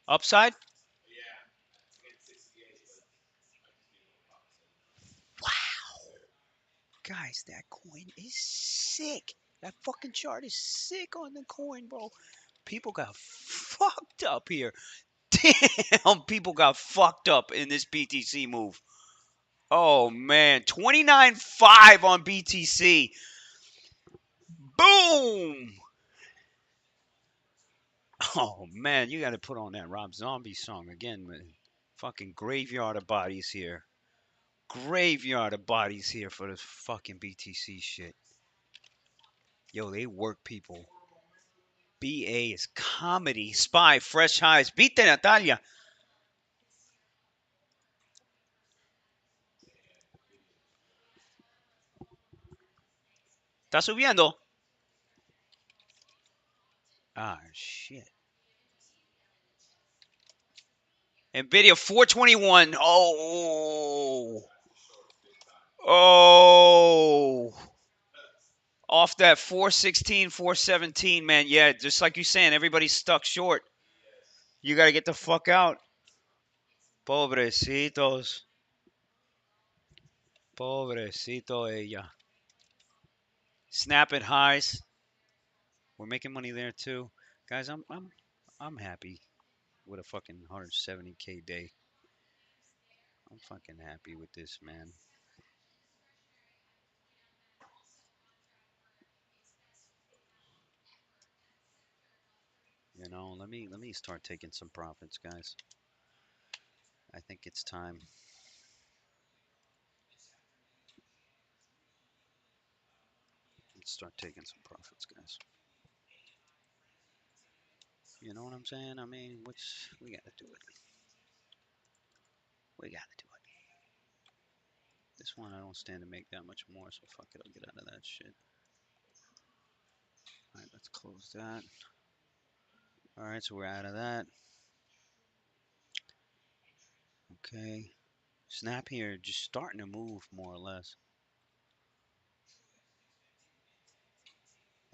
Upside? Wow. Guys, that coin is sick. That fucking chart is sick on the coin, bro. People got fucked up here. Damn, people got fucked up in this BTC move. Oh man, 29.5 on BTC. Boom! Oh man, you got to put on that Rob Zombie song again, man. Fucking graveyard of bodies here. Graveyard of bodies here for this fucking BTC shit. Yo, they work people. BA is comedy. Spy, fresh highs. Vite, Natalia. Está subiendo. Ah, shit. Nvidia 421. Oh. Oh. Off that 416, 417, man. Yeah, just like you're saying, everybody's stuck short. You got to get the fuck out. Pobrecitos. Pobrecito ella. Snap at highs. We're making money there too. Guys, I'm happy with a fucking 170K day. I'm fucking happy with this, man. You know, let me start taking some profits, guys. I think it's time. Let's start taking some profits, guys. You know what I'm saying? I mean, we gotta do it. We gotta do it. This one I don't stand to make that much more, so fuck it, I'll get out of that shit. Alright, let's close that. Alright, so we're out of that. Okay. Snap here, just starting to move more or less.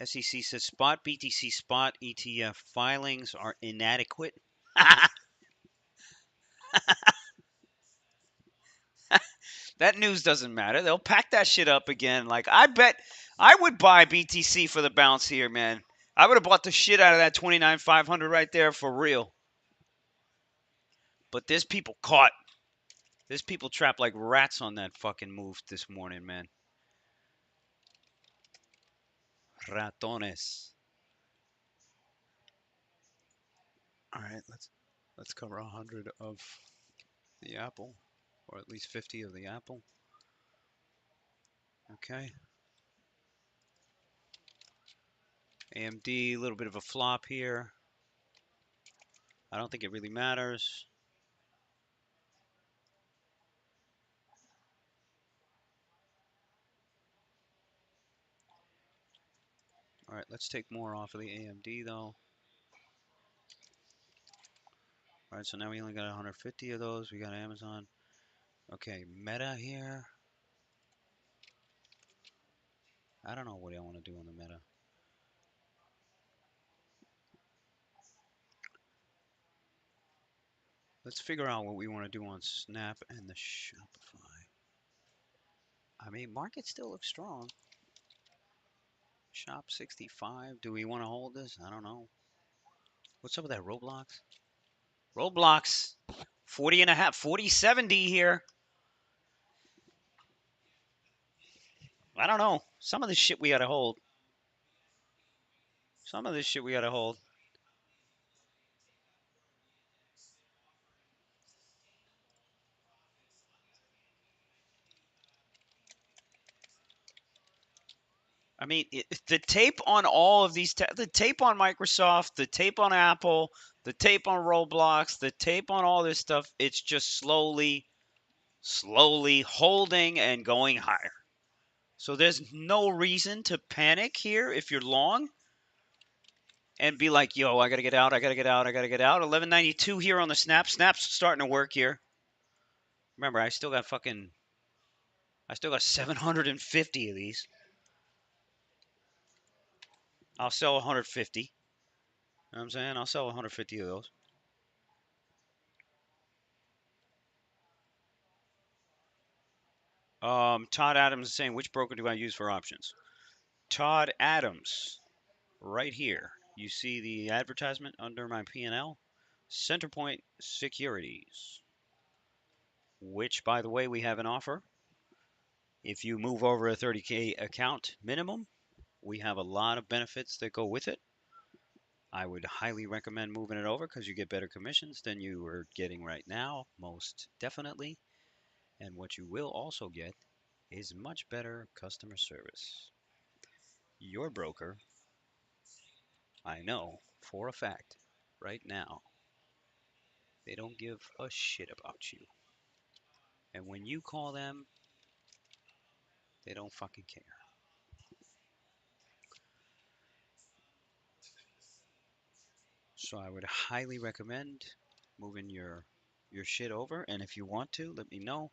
SEC says spot BTC spot ETF filings are inadequate. That news doesn't matter. They'll pack that shit up again. Like, I bet I would buy BTC for the bounce here, man. I would have bought the shit out of that 29,500 right there for real. But there's people caught. There's people trapped like rats on that fucking move this morning, man. Ratones. All right, let's cover 100 of the apple, or at least 50 of the apple. Okay. AMD, a little bit of a flop here. I don't think it really matters. All right, let's take more off of the AMD though. All right, so now we only got 150 of those. We got Amazon. Okay, Meta here. I don't know what I want to do on the Meta. Let's figure out what we want to do on Snap and the Shopify. I mean, market still looks strong. Shop 65. Do we want to hold this? I don't know. What's up with that Roblox? Roblox 40 and a half, 40.70 here. I don't know. Some of this shit we got to hold. Some of this shit we got to hold. I mean, the tape on all of these, the tape on Microsoft, the tape on Apple, the tape on Roblox, the tape on all this stuff, it's just slowly, slowly holding and going higher. So there's no reason to panic here if you're long and be like, yo, I got to get out, I got to get out, I got to get out. 1192 here on the Snap. Snap's starting to work here. Remember, I still got 750 of these. I'll sell 150. You know what I'm saying? I'll sell 150 of those. Todd Adams is saying, which broker do I use for options? Todd Adams, right here. You see the advertisement under my P&L? Centerpoint Securities. which, by the way, we have an offer. If you move over a 30K account minimum, we have a lot of benefits that go with it. I would highly recommend moving it over because you get better commissions than you are getting right now, most definitely. And what you will also get is much better customer service. Your broker, I know for a fact, right now, they don't give a shit about you. And when you call them, they don't fucking care. So I would highly recommend moving your shit over. And if you want to, let me know.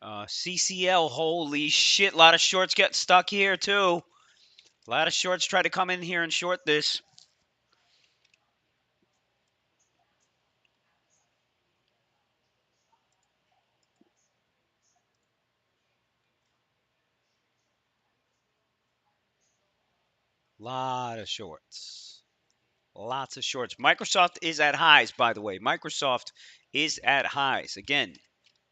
CCL, holy shit! A lot of shorts get stuck here too. A lot of shorts try to come in here and short this. Lot of shorts. Lots of shorts. Microsoft is at highs, by the way. Microsoft is at highs. Again,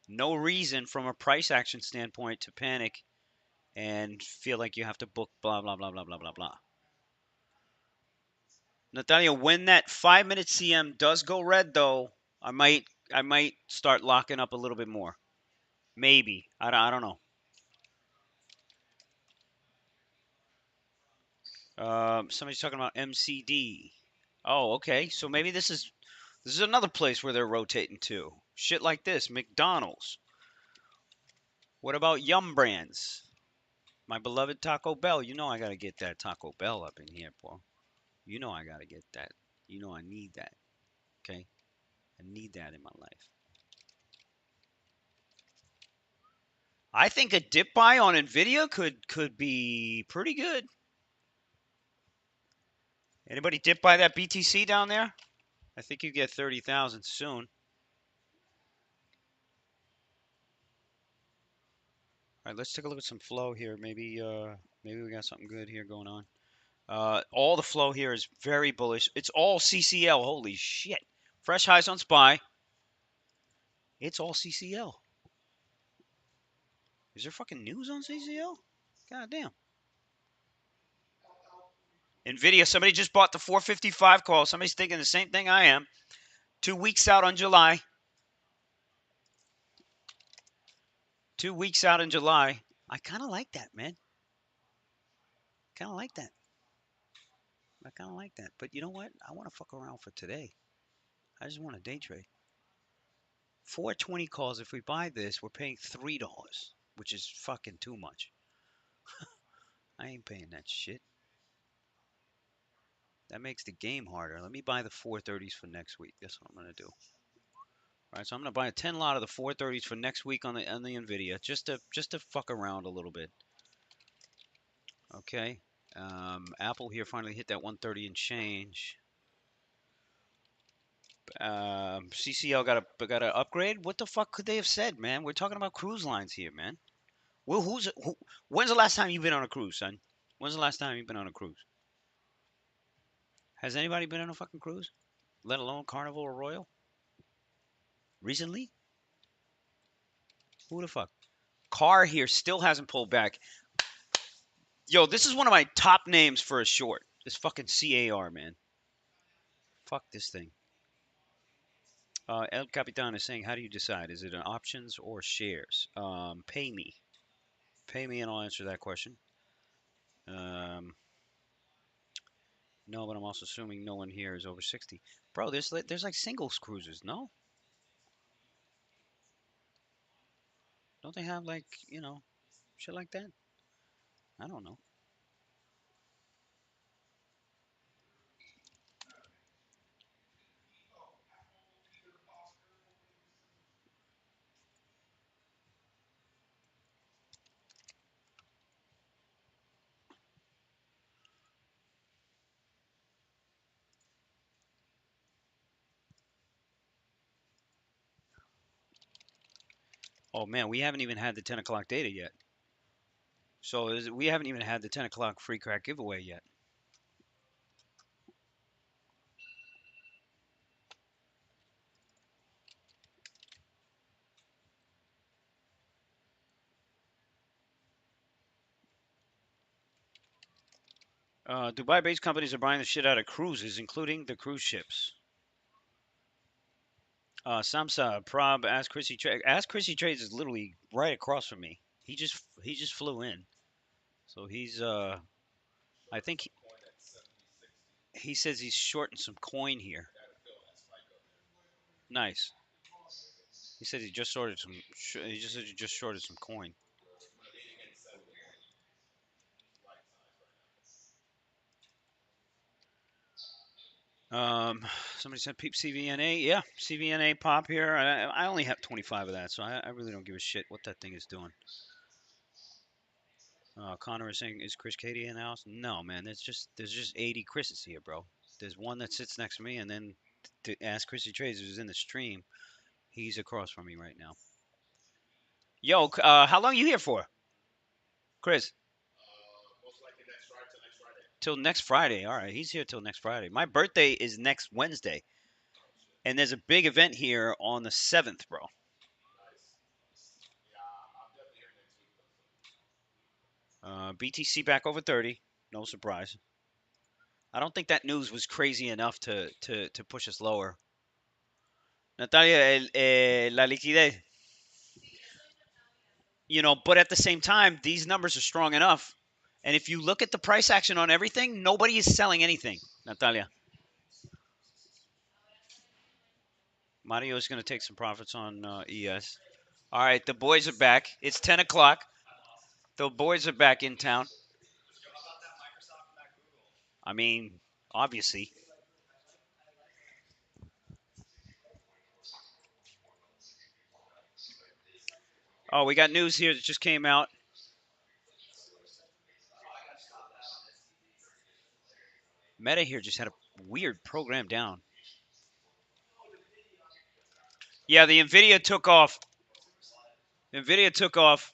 no reason from a price action standpoint to panic and feel like you have to book blah, blah, blah, blah, blah, blah, blah. Natalia, when that 5-minute CM does go red, though, I might start locking up a little bit more. Maybe. I don't know. Somebody's talking about MCD. Oh, okay. So maybe this is another place where they're rotating to. Shit like this, McDonald's. What about Yum Brands? My beloved Taco Bell. You know I gotta get that Taco Bell up in here, boy. You know I gotta get that. You know I need that. Okay? I need that in my life. I think a dip buy on Nvidia could be pretty good. Anybody dip buy that BTC down there? I think you get 30,000 soon. All right, let's take a look at some flow here. Maybe maybe we got something good here going on. All the flow here is very bullish. It's all CCL. Holy shit. Fresh highs on SPY. It's all CCL. Is there fucking news on CCL? God damn. Nvidia, somebody just bought the 455 call. Somebody's thinking the same thing I am. 2 weeks out on July. 2 weeks out in July. I kind of like that, man. Kind of like that. I kind of like that. But you know what? I want to fuck around for today. I just want to day trade. 420 calls. If we buy this, we're paying $3, which is fucking too much. I ain't paying that shit. That makes the game harder. Let me buy the 430s for next week. That's what I'm gonna do. All right, so I'm gonna buy a 10 lot of the 430s for next week on the Nvidia, just to fuck around a little bit. Okay. Apple here finally hit that 130 and change. CCL got a upgrade. What the fuck could they have said, man? We're talking about cruise lines here, man. Well, when's the last time you've been on a cruise, son? When's the last time you've been on a cruise? Has anybody been on a fucking cruise? Let alone Carnival or Royal? Recently? Who the fuck? Car here still hasn't pulled back. Yo, this is one of my top names for a short. This fucking CAR, man. Fuck this thing. El Capitan is saying, how do you decide? Is it an options or shares? Pay me. Pay me and I'll answer that question. No, but I'm also assuming no one here is over 60. Bro, there's like singles cruises, no? Don't they have like, shit like that? I don't know. Oh man, we haven't even had the 10 o'clock data yet. So we haven't even had the 10 o'clock free crack giveaway yet. Dubai-based companies are buying the shit out of cruises, including the cruise ships. Samsa Prob ask Chrissy Trades. Ask Chrissy Trades is literally right across from me. He just flew in, so he's I think he says he's shorting some coin here. Nice. He said he just sorted some. He just said he just shorted some coin. Somebody said peep CVNA. Yeah, CVNA pop here. I only have 25 of that, so I really don't give a shit what that thing is doing. Connor is saying, is Chris Katie in the house? No, man. There's just 80 Chris's here, bro. There's one that sits next to me, and then to ask Chrissy Trades, who's in the stream, he's across from me right now. Yo, how long you here for, Chris? Till next Friday. All right, he's here till next Friday. My birthday is next Wednesday, and there's a big event here on the 7th, bro. BTC back over 30. No surprise. I don't think that news was crazy enough to push us lower. Natalia, la liquidez. But at the same time, these numbers are strong enough. And if you look at the price action on everything, nobody is selling anything, Natalia. Mario is going to take some profits on ES. All right, the boys are back. It's 10 o'clock. The boys are back in town. I mean, obviously. Oh, we got news here that just came out. Meta here just had a weird program down. Yeah, the NVIDIA took off. NVIDIA took off.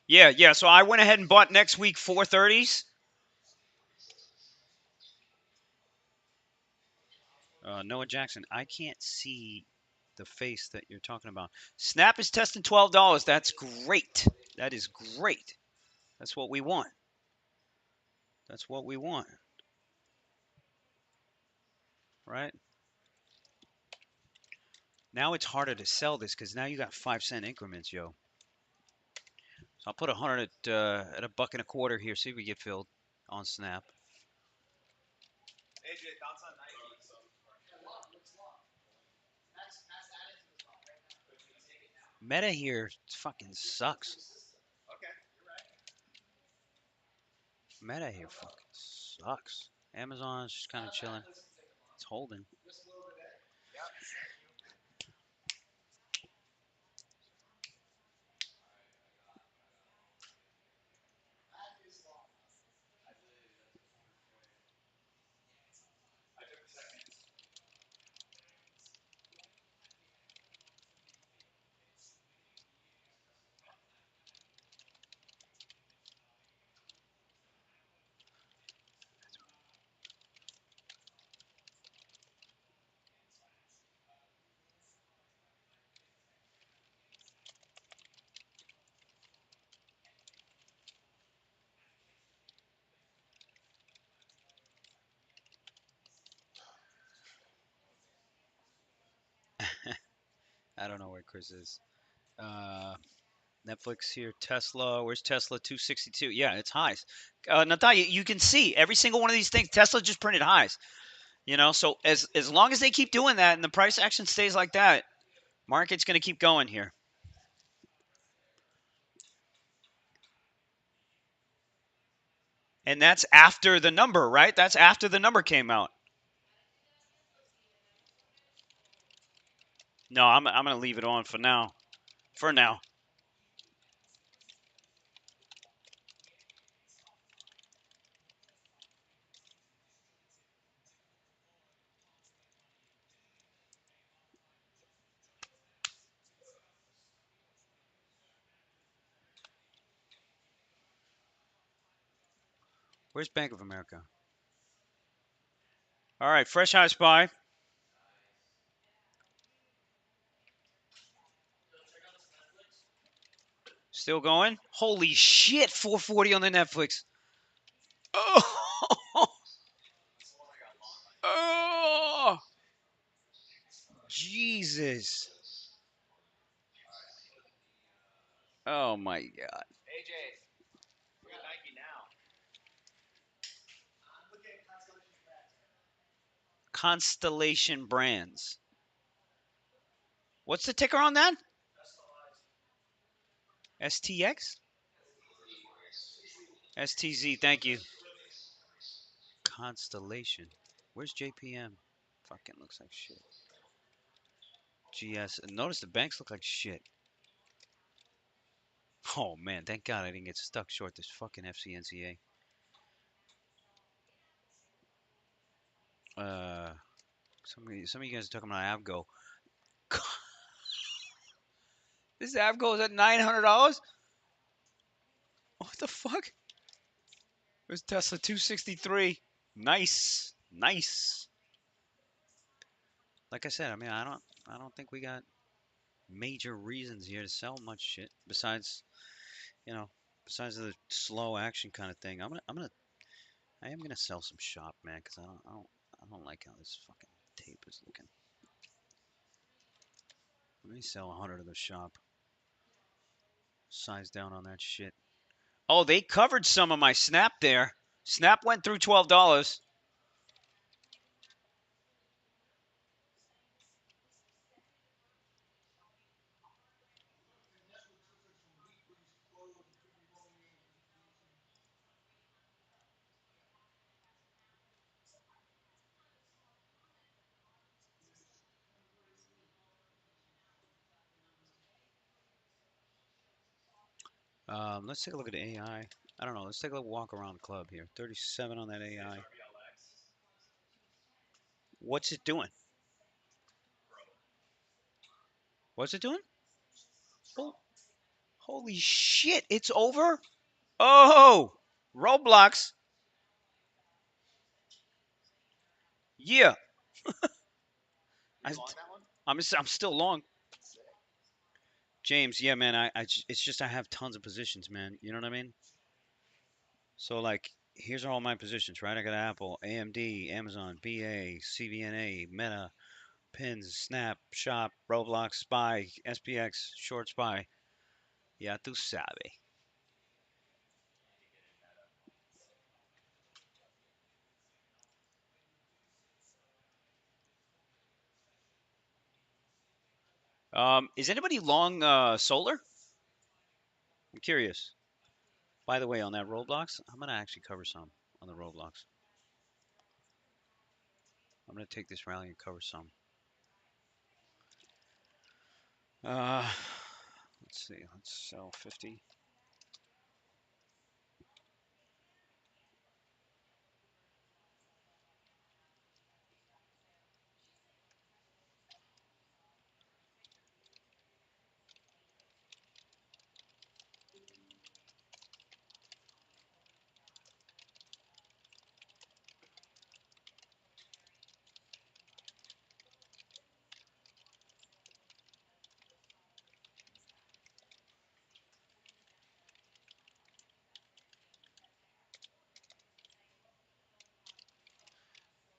Yeah. So I went ahead and bought next week 430s. Noah Jackson, I can't see the face that you're talking about. Snap is testing $12. That's great. That is great. That's what we want. That's what we want. Right? Now it's harder to sell this because now you got 5-cent increments, yo. So I'll put 100 at a buck and a quarter here. See if we get filled on Snap. Meta here fucking sucks. Meta here fucking sucks. Amazon's just kind of chilling. It's holding. I don't know where Chris is. Netflix here, Tesla. Where's Tesla? 262. Yeah, it's highs. Natalia, you can see every single one of these things. Tesla just printed highs. So as long as they keep doing that and the price action stays like that, market's going to keep going here. And that's after the number, right? That's after the number came out. No, I'm going to leave it on for now. For now. Where's Bank of America? All right, fresh high spy. Still going? Holy shit, 440 on the Netflix. Oh, oh, Jesus. Oh my God. Constellation Brands. What's the ticker on that? STX? STZ, thank you. Constellation. Where's JPM? Fucking looks like shit. GS. Notice the banks look like shit. Oh man, thank God I didn't get stuck short this fucking FCNCA. Some of you guys are talking about Avgo. This Avgo is at $900. What the fuck? There's Tesla 263. Nice, nice. Like I said, I mean, I don't think we got major reasons here to sell much shit besides, you know, besides the slow action kind of thing. I am gonna sell some shop, man, because I don't like how this fucking tape is looking. Let me sell 100 of the shop. Size down on that shit. Oh, they covered some of my Snap there. Snap went through $12. Let's take a look at AI. I don't know. Let's take a walk around the club here. 37 on that AI. What's it doing? What's it doing? Oh, holy shit! It's over. Oh, Roblox. Yeah, I, I'm still long. James, yeah, man. It's just I have tons of positions, man. You know what I mean? So like, here's all my positions, right? I got Apple, AMD, Amazon, BA, CVNA, Meta, Pins, Snap, Shop, Roblox, Spy, SPX, Short Spy. Ya tú sabes. Is anybody long solar? I'm curious. By the way, on that Roblox, I'm gonna actually cover some on the Roblox. I'm gonna take this rally and cover some. Uh, let's see. Let's sell 50.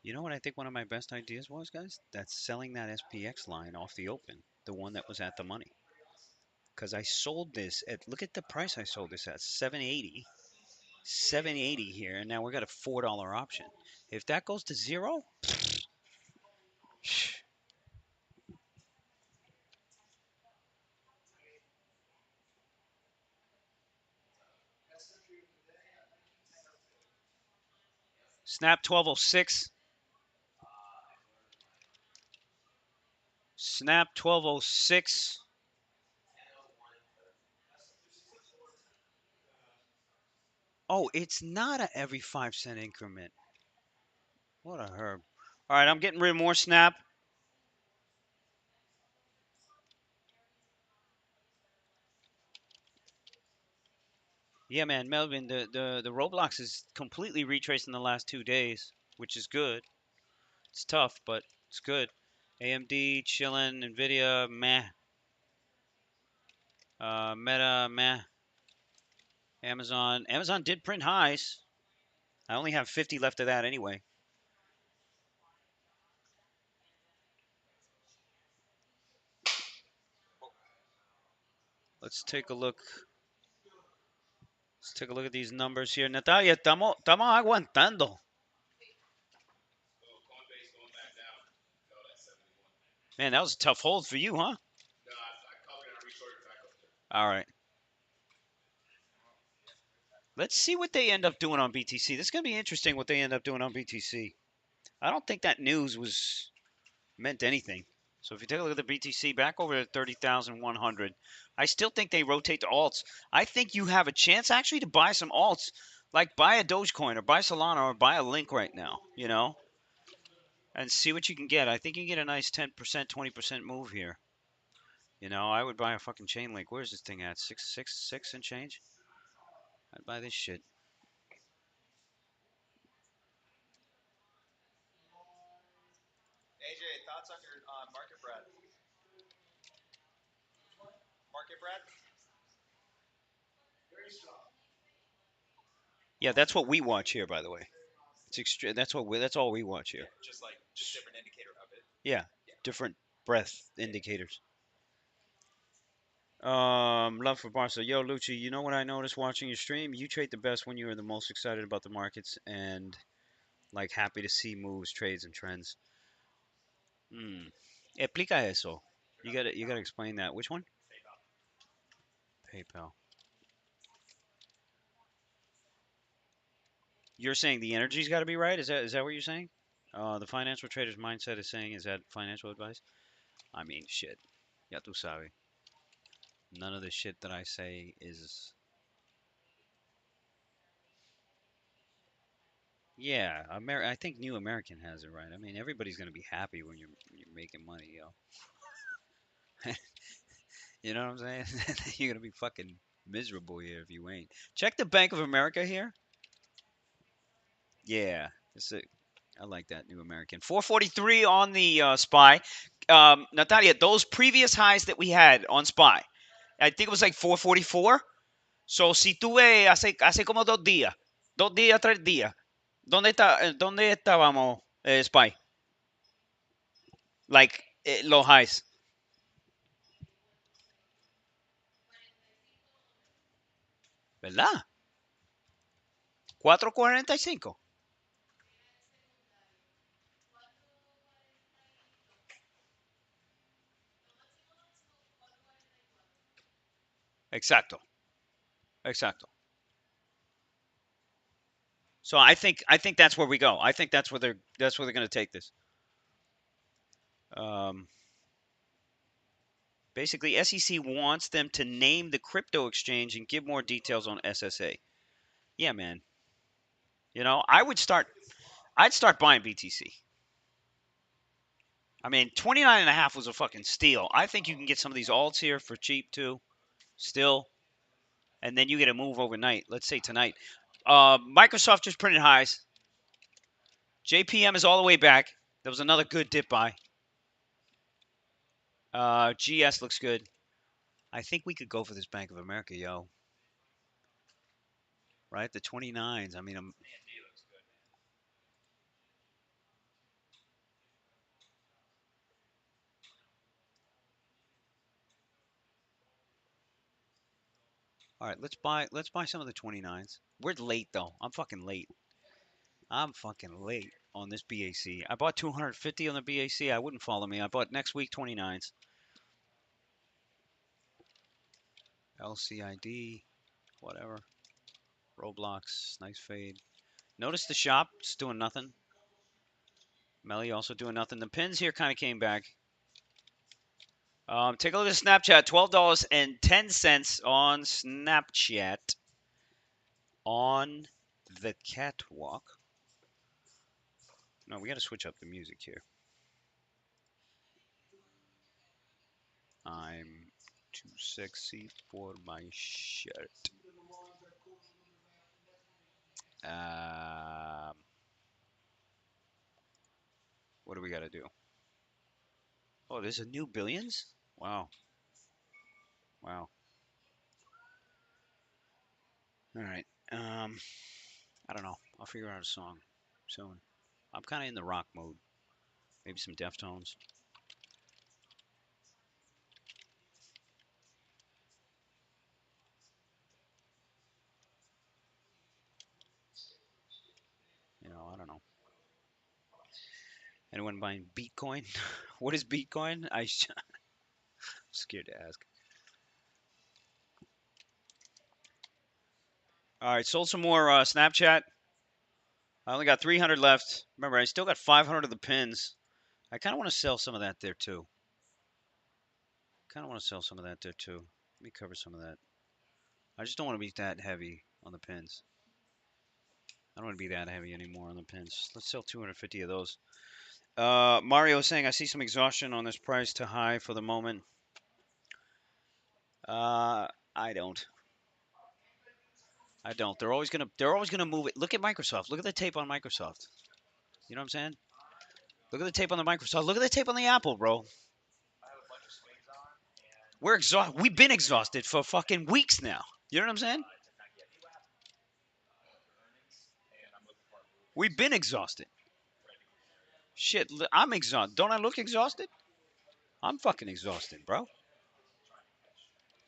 You know what I think one of my best ideas was, guys? That's selling that SPX line off the open, the one that was at the money. Because I sold this at, look at the price I sold this at, 780. 780 here, and now we got a $4 option. If that goes to zero, Snap 1206. Snap 1206. Oh, it's not a every 5 cent increment. What a herb. All right, I'm getting rid of more Snap. Yeah, man, Melvin, the Roblox is completely retraced in the last 2 days, which is good. It's tough, but it's good. AMD, chillin', NVIDIA, meh. Meta, meh. Amazon did print highs. I only have 50 left of that anyway. Let's take a look. Let's take a look at these numbers here. Natalia, estamos aguantando. Man, that was a tough hold for you, huh? All right. Let's see what they end up doing on BTC. This is going to be interesting what they end up doing on BTC. I don't think that news was meant anything. So if you take a look at the BTC back over to 30,100, I still think they rotate to alts. I think you have a chance actually to buy some alts, like buy a Dogecoin or buy Solana or buy a Link right now, and see what you can get. I think you can get a nice 10%, 20% move here. I would buy a fucking chain link. Where's this thing at? 666 and change? I'd buy this shit. AJ, thoughts on your market breadth? Market breadth? Yeah, that's what we watch here, by the way. That's all we watch here. Just like just different indicator of it. Yeah, different breath indicators. Love for Barca. Yo, Lucci, you know what I noticed watching your stream? You trade the best when you are the most excited about the markets and like happy to see moves, trades, and trends. Hmm. Explica eso. You gotta explain that. Which one? PayPal. You're saying the energy's got to be right. Is that what you're saying? The financial trader's mindset is saying, is that financial advice? I mean, shit. Ya tú sabes. None of the shit that I say is. Yeah, I think New American has it right. I mean, everybody's gonna be happy when you're making money, yo. You know what I'm saying? You're gonna be fucking miserable here if you ain't. Check the Bank of America here. Yeah, I like that New American. 443 on the SPY. Natalia, those previous highs that we had on SPY, I think it was like 444. So si tú ves hace como 2 días, 2 días, 3 días, ¿dónde estábamos, SPY? Like los highs. ¿Verdad? 445. Exacto. Exacto. So I think that's where we go. I think that's where they're going to take this. Um, Basically, SEC wants them to name the crypto exchange and give more details on SSA. Yeah, man. I'd start buying BTC. I mean, 29 and a half was a fucking steal. I think you can get some of these alts here for cheap too, still, and then you get a move overnight. Let's say tonight. Microsoft just printed highs. JPM is all the way back. There was another good dip buy. GS looks good. I think we could go for this Bank of America, yo. Right, the 29s. I mean, all right. Let's buy some of the 29s. We're late though. I'm fucking late. I'm fucking late on this BAC. I bought 250 on the BAC. I wouldn't follow me. I bought next week 29s. LCID, whatever. Roblox, nice fade. Notice the shop, it's doing nothing. Melly also doing nothing. The pins here kind of came back. Take a look at Snapchat. $12.10 on Snapchat on the catwalk. No, we got to switch up the music here. I'm too sexy for my shirt. What do we got to do? Oh, there's a new billions? Wow. Wow. All right. I don't know. I'll figure out a song soon. I'm kind of in the rock mode. Maybe some Deftones. I don't know. Anyone buying Bitcoin? What is Bitcoin? I'm scared to ask. All right, sold some more Snapchat. I only got 300 left. Remember, I still got 500 of the pins. I kind of want to sell some of that there too. Kind of want to sell some of that there too. Let me cover some of that. I just don't want to be that heavy on the pins. I don't want to be that heavy anymore on the pins. Let's sell 250 of those. Mario is saying I see some exhaustion on this price too high for the moment. I don't. I don't. They're always gonna move it. Look at Microsoft. Look at the tape on Microsoft. You know what I'm saying? Look at the tape on the Microsoft. Look at the tape on the Apple, bro. We're exhausted. We've been exhausted for fucking weeks now. You know what I'm saying? We've been exhausted. Shit, I'm exhausted. Don't I look exhausted? I'm fucking exhausted, bro.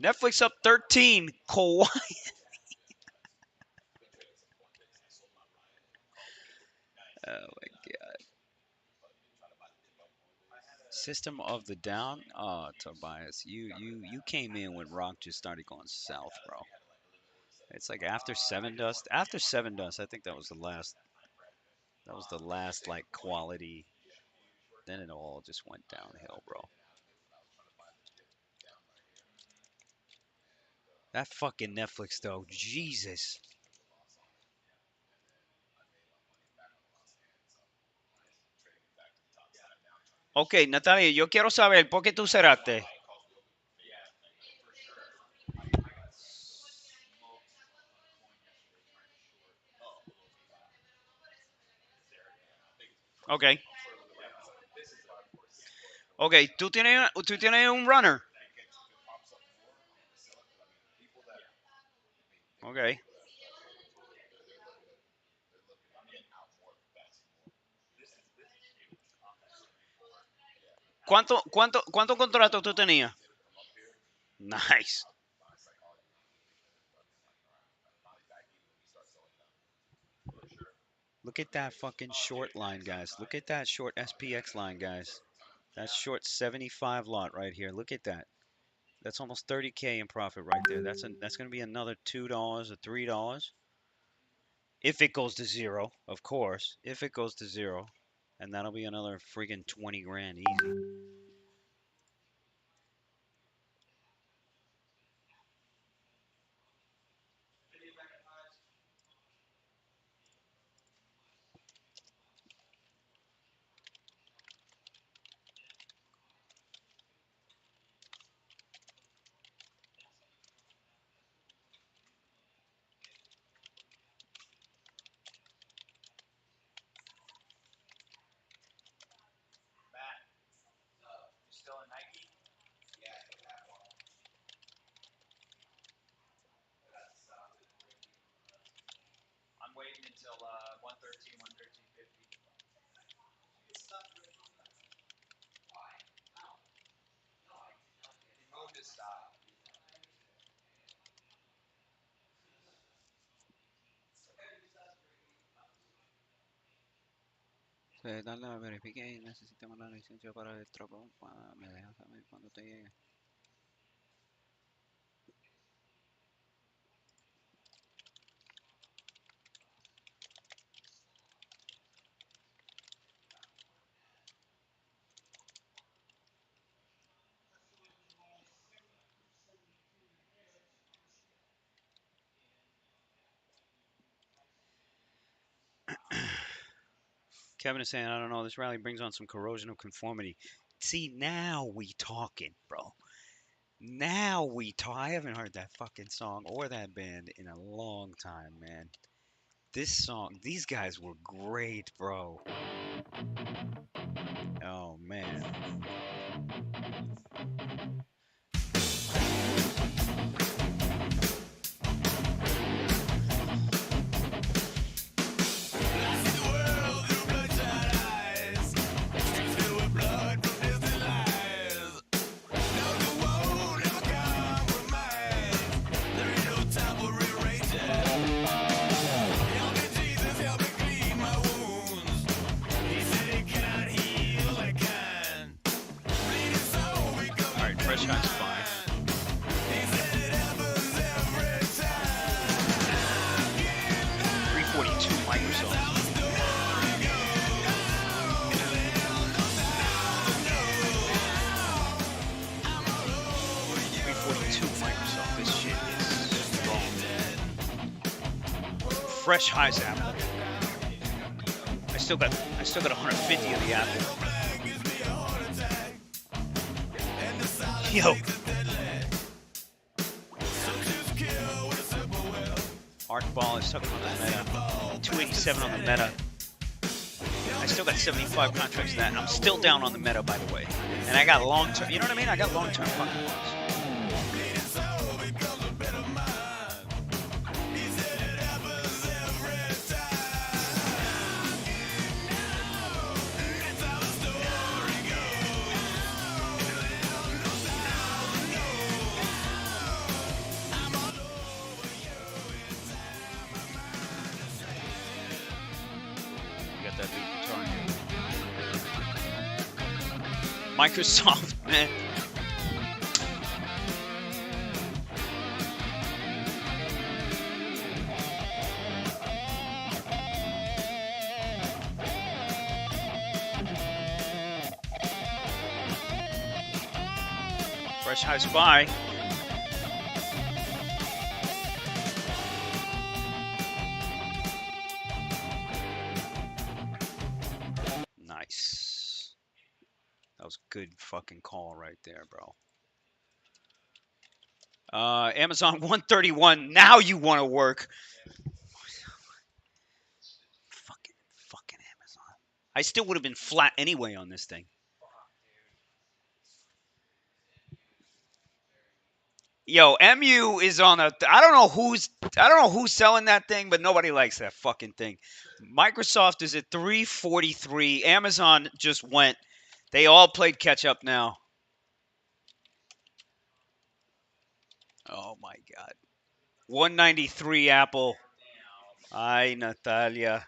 Netflix up 13. Kawhi. Oh my god. System of the Down. Oh, Tobias, you came in when Rock just started going south, bro. It's like after Seven Dust. After Seven Dust, I think that was the last. That was the last like quality. Then it all just went downhill, bro. That fucking Netflix though, Jesus. Ok, Natalia, yo quiero saber por qué tú cerraste. Ok. Ok, tú tienes un runner. Ok. ¿Cuánto contrato tú tenías? Nice. Look at that fucking short line, guys. Look at that short SPX line, guys. That short 75 lot right here. Look at that. That's almost 30K in profit right there. That's going to be another $2 or $3 if it goes to zero, of course. If it goes to zero, and that'll be another freaking 20 grand easy. I'm waiting until 113, 113.50. He moved his stop. Dale a verifique y necesitamos la licencia para el tropo. Me dejas saber cuando te llegue. Kevin is saying, I don't know, this rally brings on some corrosion of conformity. See, now we talking, bro. Now we talk. I haven't heard that fucking song or that band in a long time, man. This song, these guys were great, bro. Oh, man. Fresh high spy. 342 Microsoft. Microsoft. This shit is strong. Fresh highs Apple. I still got 150 of the Apple. Yo. Art Ball is talking about the meta. 287 on the meta. I still got 75 contracts of that, and I'm still down on the meta, by the way. And I got long term. You know what I mean? I got long term fucking ones. Microsoft, man. Fresh high spy. Nice. That was a good fucking call right there, bro. Amazon 131. Now you want to work. Fucking Amazon. I still would have been flat anyway on this thing. Yo, MU is on a. I don't know who's selling that thing, but nobody likes that fucking thing. Microsoft is at 343. Amazon just went. They all played catch up now. Oh my god. 193 Apple. Ay, Natalia.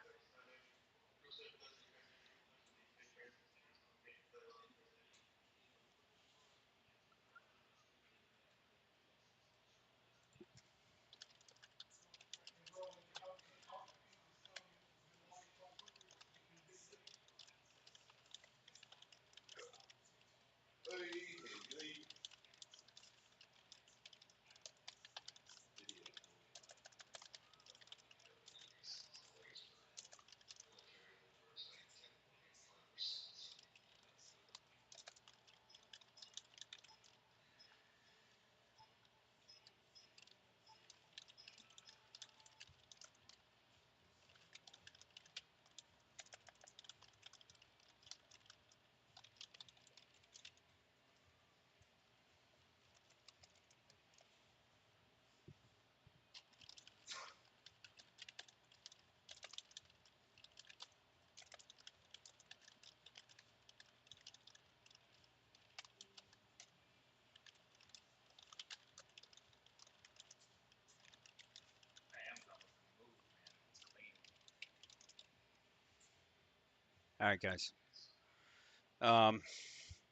All right, guys.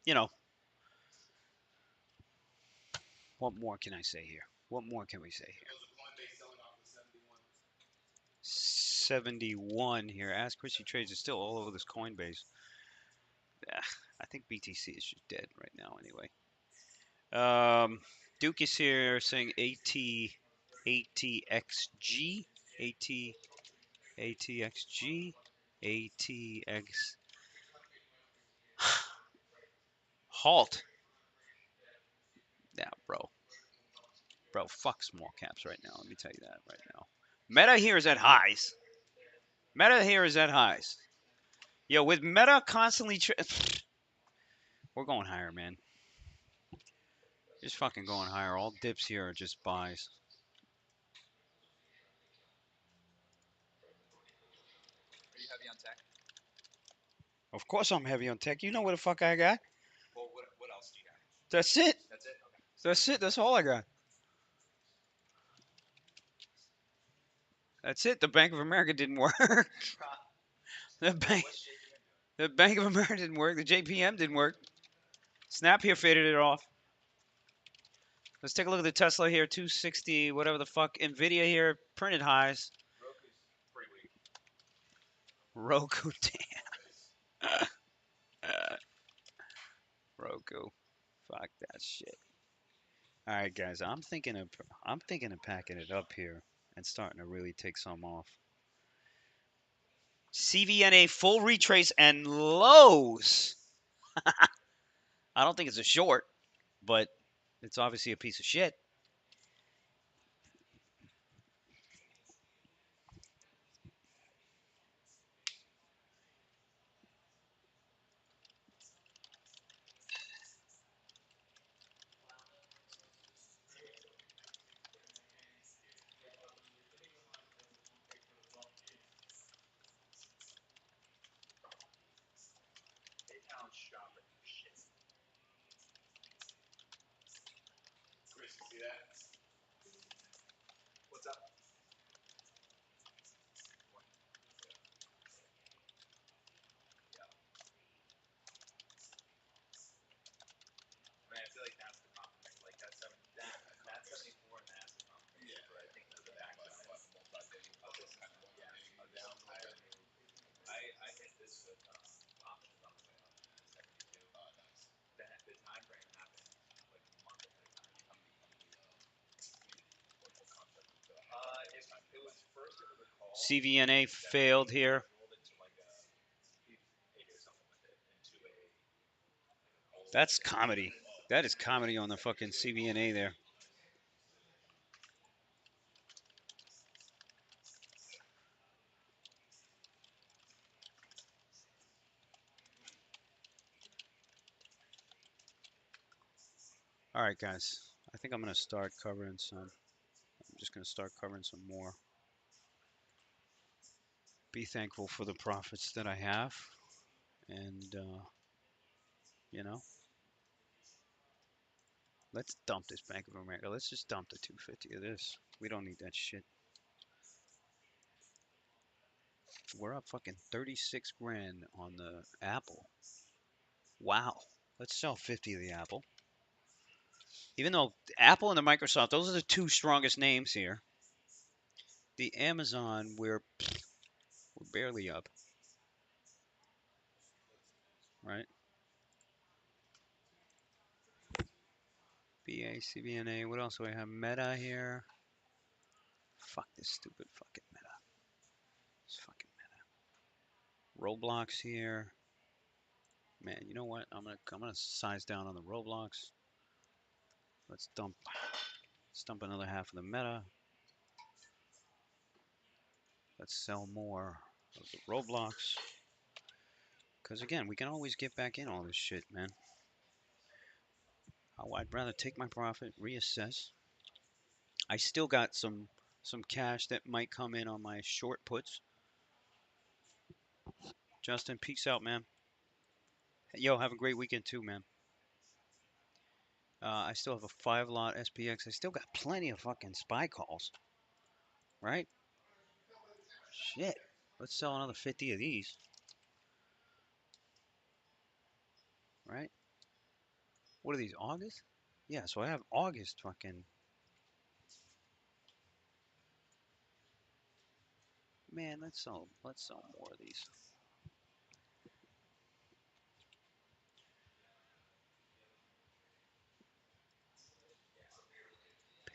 You know, what more can I say here? What more can we say here? 71 here. Ask Chrissy Trades is still all over this Coinbase. I think BTC is just dead right now anyway. Duke is here saying ATXG, ATXG, ATX. Halt. Yeah, bro. Bro, fuck small caps right now. Let me tell you that right now. Meta here is at highs. Meta here is at highs. Yo, with Meta constantly... We're going higher, man. Just fucking going higher. All dips here are just buys. Are you heavy on tech? Of course I'm heavy on tech. You know what the fuck I got. Well, what else do you got? That's it. That's it? Okay. That's it. That's all I got. That's it. The Bank of America didn't work. the bank, What's JPM doing? the Bank of America didn't work. The JPM didn't work. Snap here faded it off. Let's take a look at the Tesla here, 260, whatever the fuck. Nvidia here, printed highs. Roku, damn. Roku, fuck that shit. All right, guys, I'm thinking of packing it up here and starting to really take some off. CVNA full retrace and lows. I don't think it's a short, but it's obviously a piece of shit. What's up? I mean, I feel like that's the compliment. Like that 74 and that's the compliment. Yeah. But I think for the back of multi-day, yeah, a down higher. I hit this with options on the way up at 72. Oh, nice. The time frame happened like a month ahead of time. It was first it was a call. CVNA failed here. Rolled into like a he did something with it into a That's comedy. That is comedy on the fucking CVNA there. All right, guys. I think I'm going to start covering some. I'm just going to start covering some more. Be thankful for the profits that I have. And, you know, let's dump this Bank of America. Let's just dump the 250 of this. We don't need that shit. We're up fucking 36 grand on the Apple. Wow. Let's sell 50 of the Apple. Even though Apple and the Microsoft, those are the two strongest names here. The Amazon, we're barely up. Right? BA, CBNA, what else do I have? Meta here. Fuck this stupid fucking Meta. It's fucking Meta. Roblox here. Man, you know what? I'm gonna size down on the Roblox. Let's dump another half of the Meta. Let's sell more of the Roblox. Because again, we can always get back in all this shit, man. I'd rather take my profit, reassess. I still got some cash that might come in on my short puts. Justin, peace out, man. Yo, have a great weekend too, man. I still have a 5-lot SPX. I still got plenty of fucking spy calls. Right? Shit. Let's sell another 50 of these. Right? What are these, August? Yeah, so I have August fucking. Man, let's sell more of these.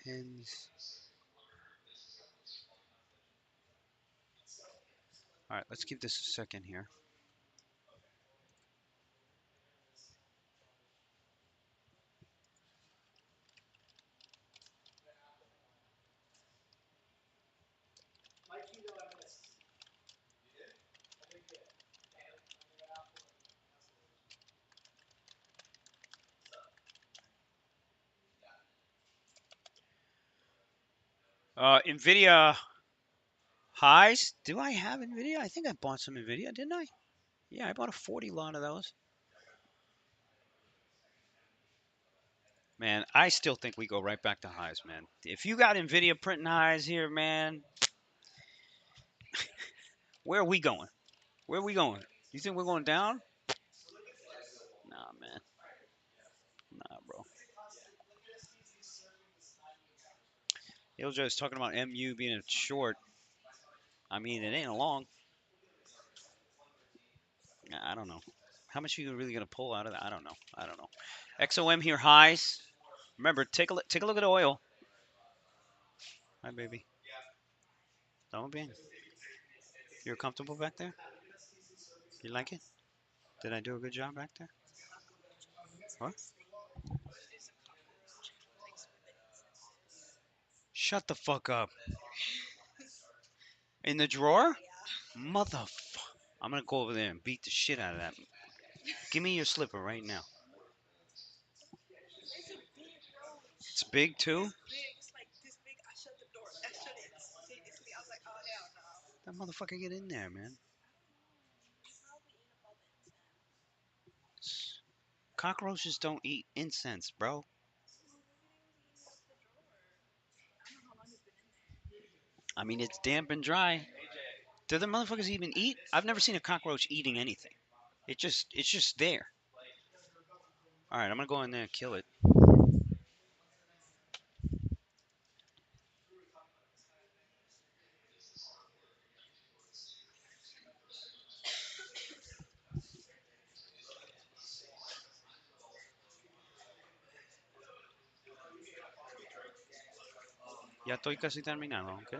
Pins. All right, let's give this a second here. Nvidia highs. Do I have Nvidia? I think I bought some Nvidia, didn't I? Yeah, I bought a 40 lot of those. Man, I still think we go right back to highs, man. If you got Nvidia printing highs here, man, where are we going? Where are we going? You think we're going down? Nah, man. Nah, bro. Ilja is talking about MU being a short. I mean, it ain't a long. I don't know. How much are you really gonna pull out of that? I don't know. I don't know. XOM here highs. Remember, take a look at oil. Hi, baby. Don't be. You're comfortable back there? You like it? Did I do a good job back there? What? Shut the fuck up. In the drawer? Motherfucker. I'm gonna go over there and beat the shit out of that. Give me your slipper right now. It's big too? That motherfucker get in there, man. Cockroaches don't eat incense, bro. I mean, it's damp and dry. Do the motherfuckers even eat? I've never seen a cockroach eating anything. It's just there. All right, I'm gonna go in there and kill it. Ya estoy casi terminado, okay?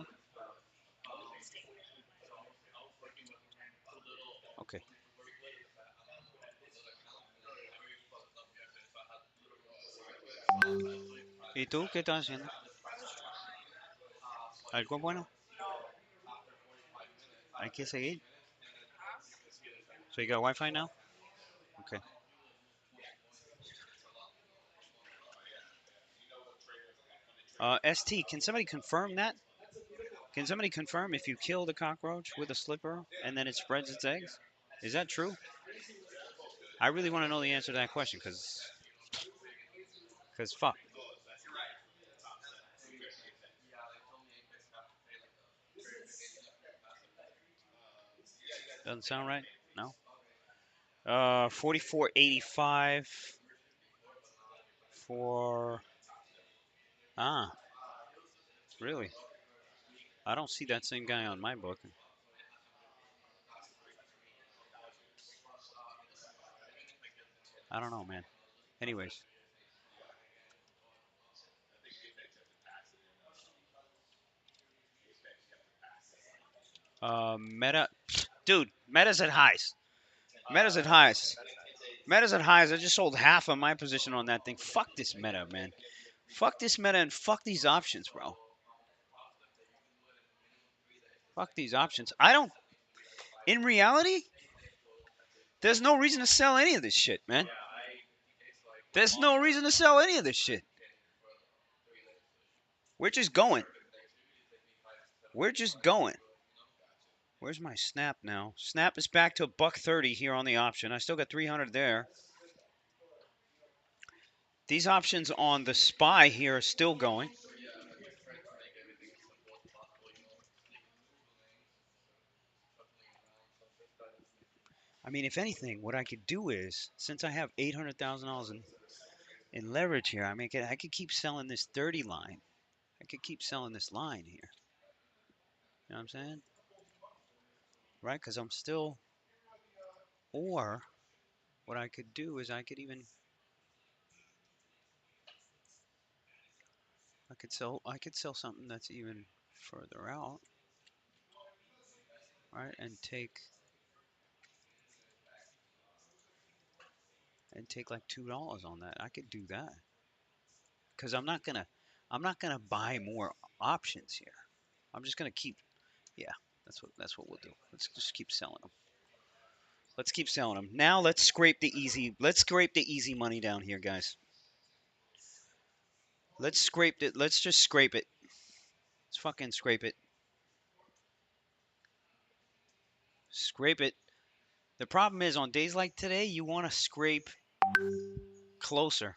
Okay. ¿Y tú qué estás haciendo? ¿Algo bueno? Hay que seguir. So you got Wi-Fi now? Okay. ST, can somebody confirm that? Can somebody confirm if you kill the cockroach with a slipper and then it spreads its eggs? Is that true? I really want to know the answer to that question because fuck. Doesn't sound right? No? 4485 for... Ah, really? I don't see that same guy on my book. I don't know, man. Anyways. Meta... Dude, Meta's at highs. Meta's at highs. Meta's at highs. I just sold half of my position on that thing. Fuck this meta, man. Fuck this meta and fuck these options, bro. Fuck these options. I don't. In reality, there's no reason to sell any of this shit, man. There's no reason to sell any of this shit. We're just going. We're just going. Where's my snap now? Snap is back to $130 here on the option. I still got 300 there. These options on the SPY here are still going. I mean, if anything, what I could do is, since I have $800,000 in leverage here, I could keep selling this 30 line. I could keep selling this line here. You know what I'm saying? Right? Because I'm still, or what I could do is I could sell something that's even further out, right? And take like $2 on that. I could do that. Because I'm not gonna buy more options here. I'm just gonna keep, yeah, that's what we'll do. Let's just keep selling them. Let's keep selling them. Now let's scrape the easy money down here, guys. Let's just scrape it. Let's fucking scrape it. Scrape it. The problem is on days like today, you want to scrape closer.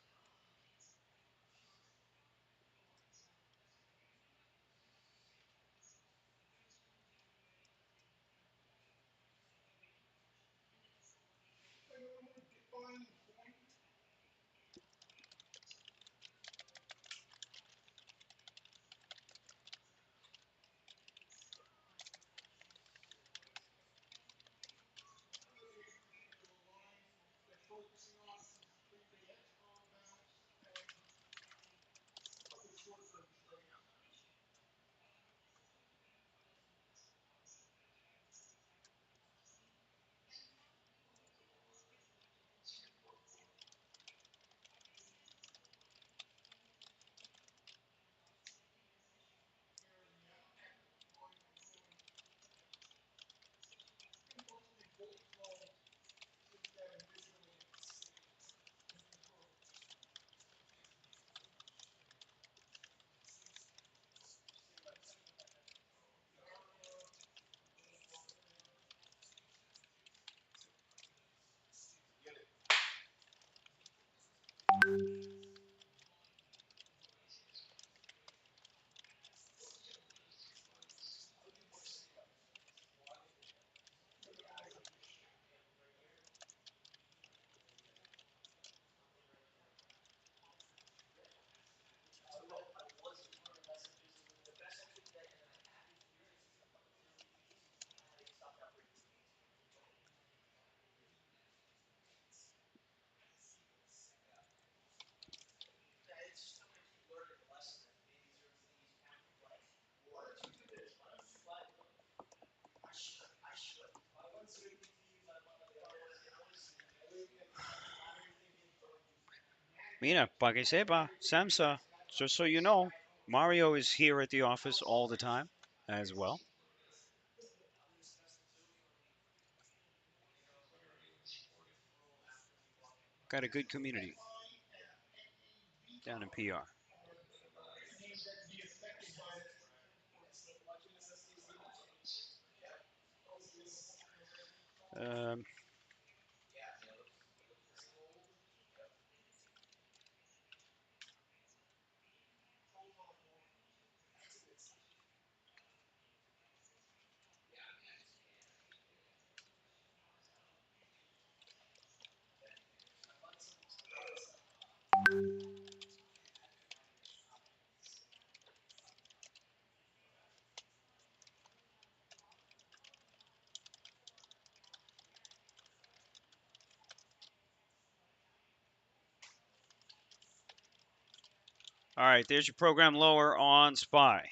Mira, para que sepa, Samsa, just so you know, Mario is here at the office all the time as well. Got a good community down in PR. Um, all right, there's your program lower on Spy.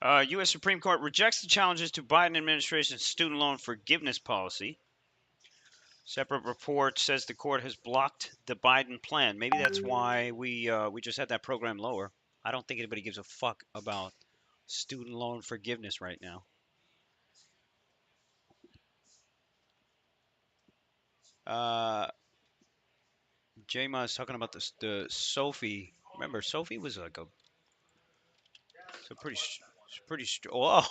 U.S. Supreme Court rejects the challenges to Biden administration's student loan forgiveness policy. Separate report says the court has blocked the Biden plan. Maybe that's why we just had that program lower. I don't think anybody gives a fuck about student loan forgiveness right now. Uh, Jayma is talking about the Sophie. Remember, Sophie was like a, it's a pretty, pretty. Whoa.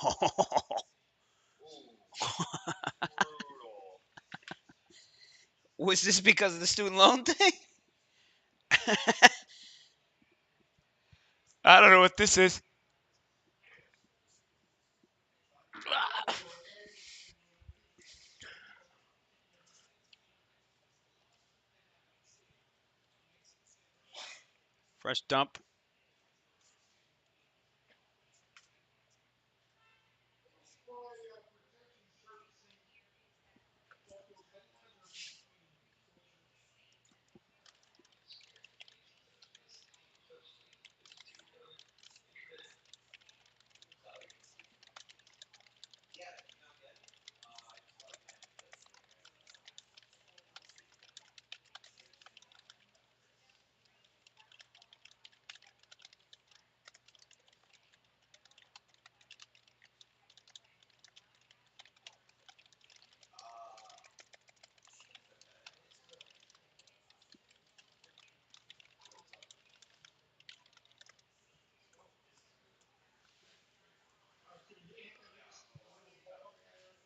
Was this because of the student loan thing? I don't know what this is. Fresh dump.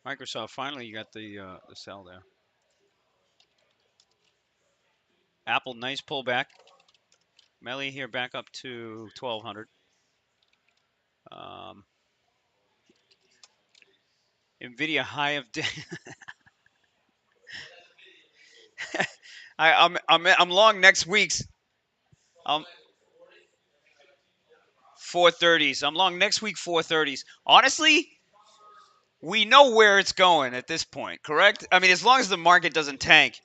Microsoft, finally you got the sell there. Apple, nice pullback. Melly here back up to 1200. Um, Nvidia high of day. I'm long next week's. 430s. I'm long next week 430s. Honestly, we know where it's going at this point, correct? I mean, as long as the market doesn't tank.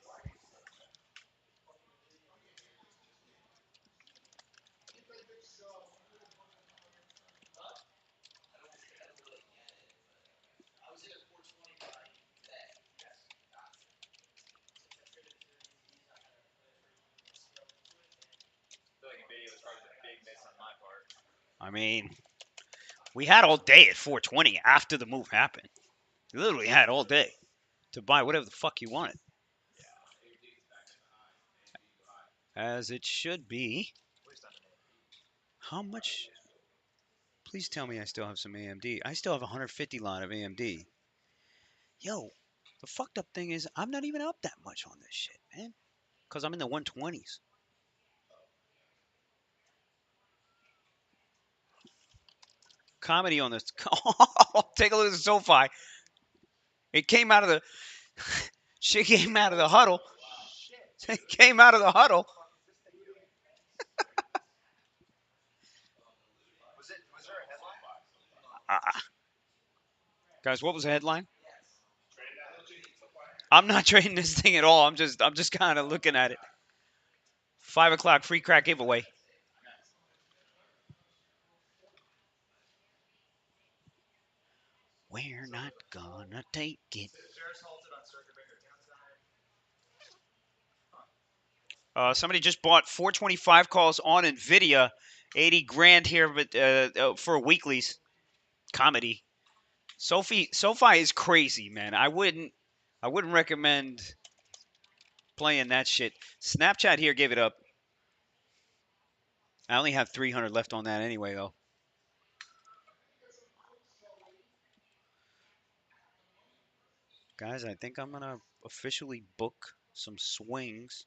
feel like Nvidia was probably the big miss on my part. I mean, we had all day at 420 after the move happened. We literally had all day to buy whatever the fuck you wanted. As it should be. How much? Please tell me I still have some AMD. I still have 150 line of AMD. Yo, the fucked up thing is I'm not even up that much on this shit, man. Because I'm in the 120s. Comedy on this. Take a look at the SoFi. It came out of the. Shit came out of the huddle. It came out of the huddle. Was there a headline? Ah. Guys, what was the headline? I'm not trading this thing at all. I'm just kind of looking at it. 5 o'clock free crack giveaway. We're not gonna take it. Somebody just bought 425 calls on Nvidia, 80 grand here, but for weeklies comedy. SoFi is crazy, man. I wouldn't recommend playing that shit. Snapchat here gave it up. I only have 300 left on that anyway, though. Guys, I think I'm gonna officially book some swings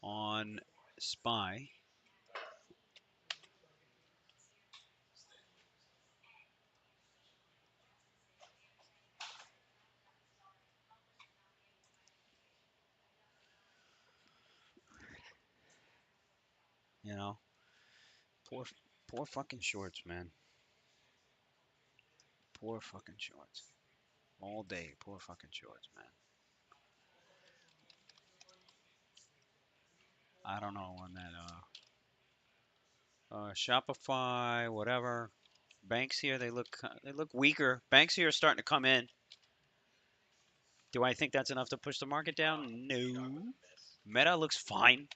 on SPY. You know, poor fucking shorts, man. Poor fucking shorts. All day, poor fucking shorts, man. I don't know on that Shopify, whatever. Banks here, they look weaker. Banks here are starting to come in. Do I think that's enough to push the market down? No. Meta looks fine.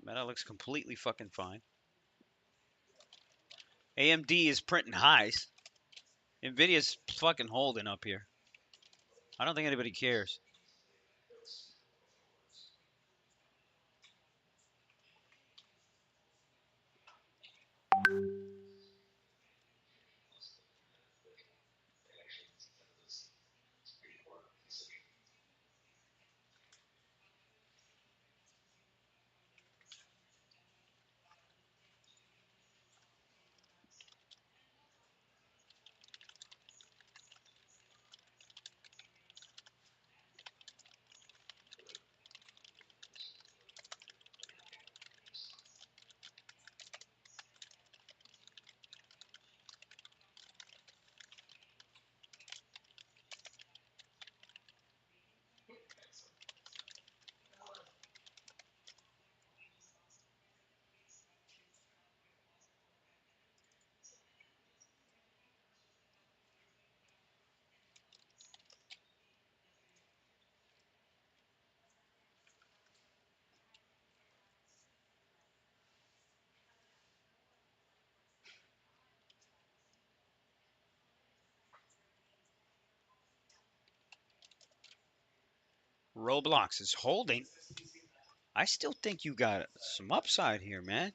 Meta looks completely fucking fine. AMD is printing highs. Nvidia's fucking holding up here. I don't think anybody cares. Roblox is holding. I still think you got some upside here, man.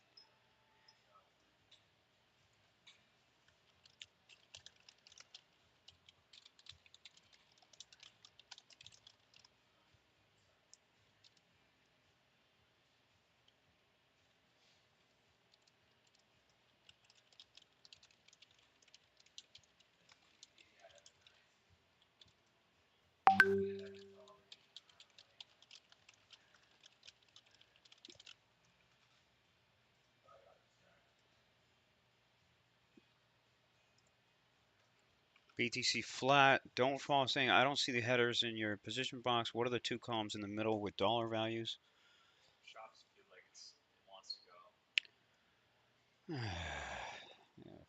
BTC flat. Don't fall saying I don't see the headers in your position box. What are the two columns in the middle with dollar values? Shops feel like it's Yeah,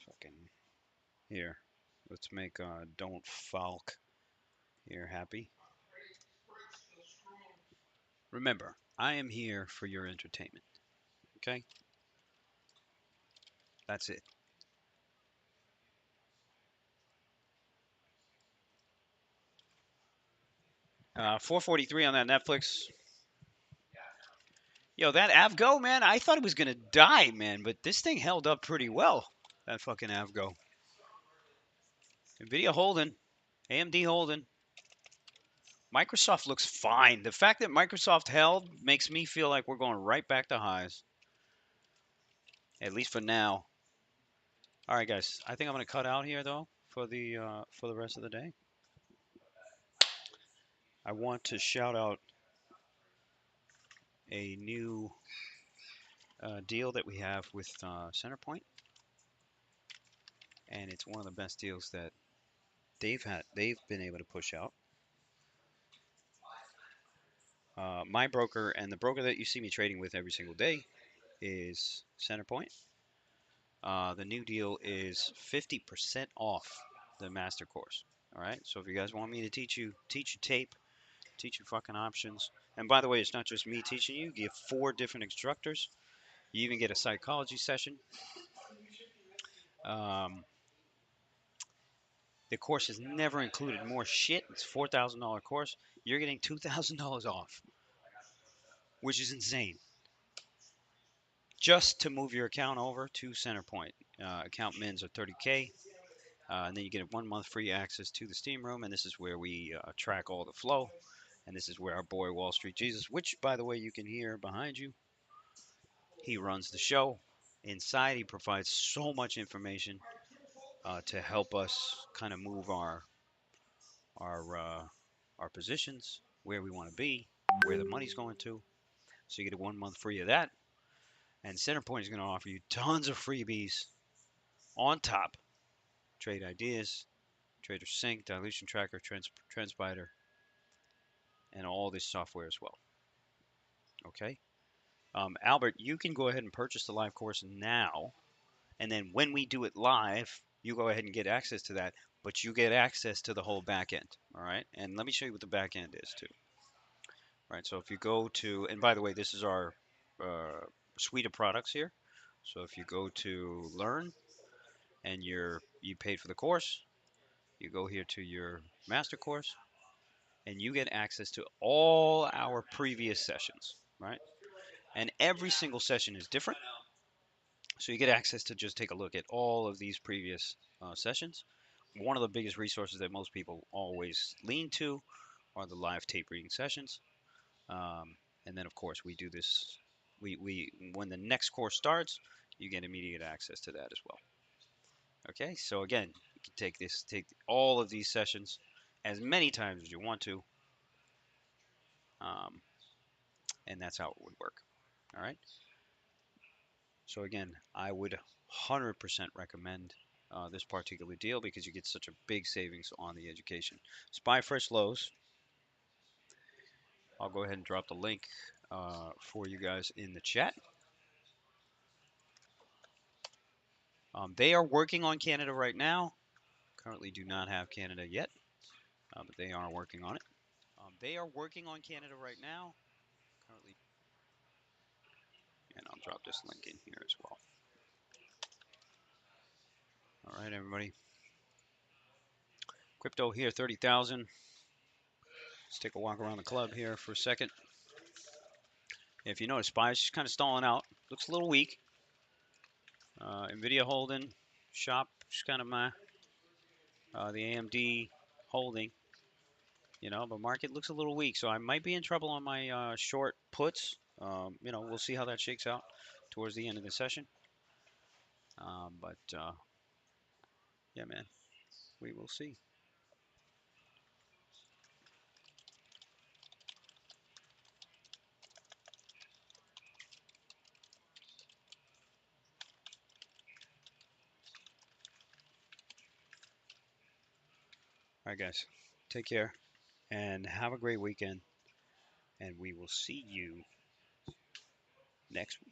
fucking here. Let's make Don't Falk here happy. Remember, I am here for your entertainment. Okay? That's it. 443 on that Netflix. Yo, that Avgo, man, I thought it was gonna die, man, but this thing held up pretty well. That fucking Avgo. Nvidia holding, AMD holding. Microsoft looks fine. The fact that Microsoft held makes me feel like we're going right back to highs, at least for now. All right, guys, I think I'm gonna cut out here though for the rest of the day. I want to shout out a new deal that we have with Centerpoint, and it's one of the best deals that they've been able to push out. My broker and the broker that you see me trading with every single day is Centerpoint. The new deal is 50% off the master course. All right. So if you guys want me to teach you tape, teach you fucking options. And by the way, it's not just me teaching you. You get 4 different instructors. You even get a psychology session. Um, the course has never included more shit. It's a $4,000 course. You're getting $2,000 off, which is insane. Just to move your account over to Centerpoint. Account mins are 30K. And then you get 1 month free access to the Steam Room, and this is where we track all the flow. And this is where our boy Wall Street Jesus, which by the way you can hear behind you, he runs the show. Inside, he provides so much information to help us kind of move our our positions, where we want to be, where the money's going to. So you get a 1 month free of that. And Centerpoint is going to offer you tons of freebies on top: trade ideas, Trader Sync, Dilution Tracker, Transpider, and all this software as well. Okay. Albert, you can go ahead and purchase the live course now, and then when we do it live, you go ahead and get access to that, but you get access to the whole back end. All right. And let me show you what the back end is too. All right. So if you go to, and by the way, this is our suite of products here. So if you go to Learn and you paid for the course, you go here to your master course, and you get access to all our previous sessions, right? And every single session is different. So you get access to just take a look at all of these previous sessions. One of the biggest resources that most people always lean to are the live tape reading sessions. And then of course we do this, we when the next course starts, you get immediate access to that as well. Okay, so again, you can take all of these sessions as many times as you want to, um, and that's how it would work. All right. So again, I would 100% recommend this particular deal because you get such a big savings on the education. Spy Fresh Lows. I'll go ahead and drop the link for you guys in the chat. They are working on Canada right now. Currently do not have Canada yet, but they are working on it. They are working on Canada right now. Currently, and I'll drop this link in here as well. All right, everybody. Crypto here, 30,000. Let's take a walk around the club here for a second. If you notice, SPY's just kind of stalling out. Looks a little weak. Nvidia holding. Shop just kind of my. The AMD holding. You know, but market looks a little weak, so I might be in trouble on my short puts. You know, we'll see how that shakes out towards the end of the session. But yeah, man, we will see. All right, guys, take care and have a great weekend. And we will see you next week.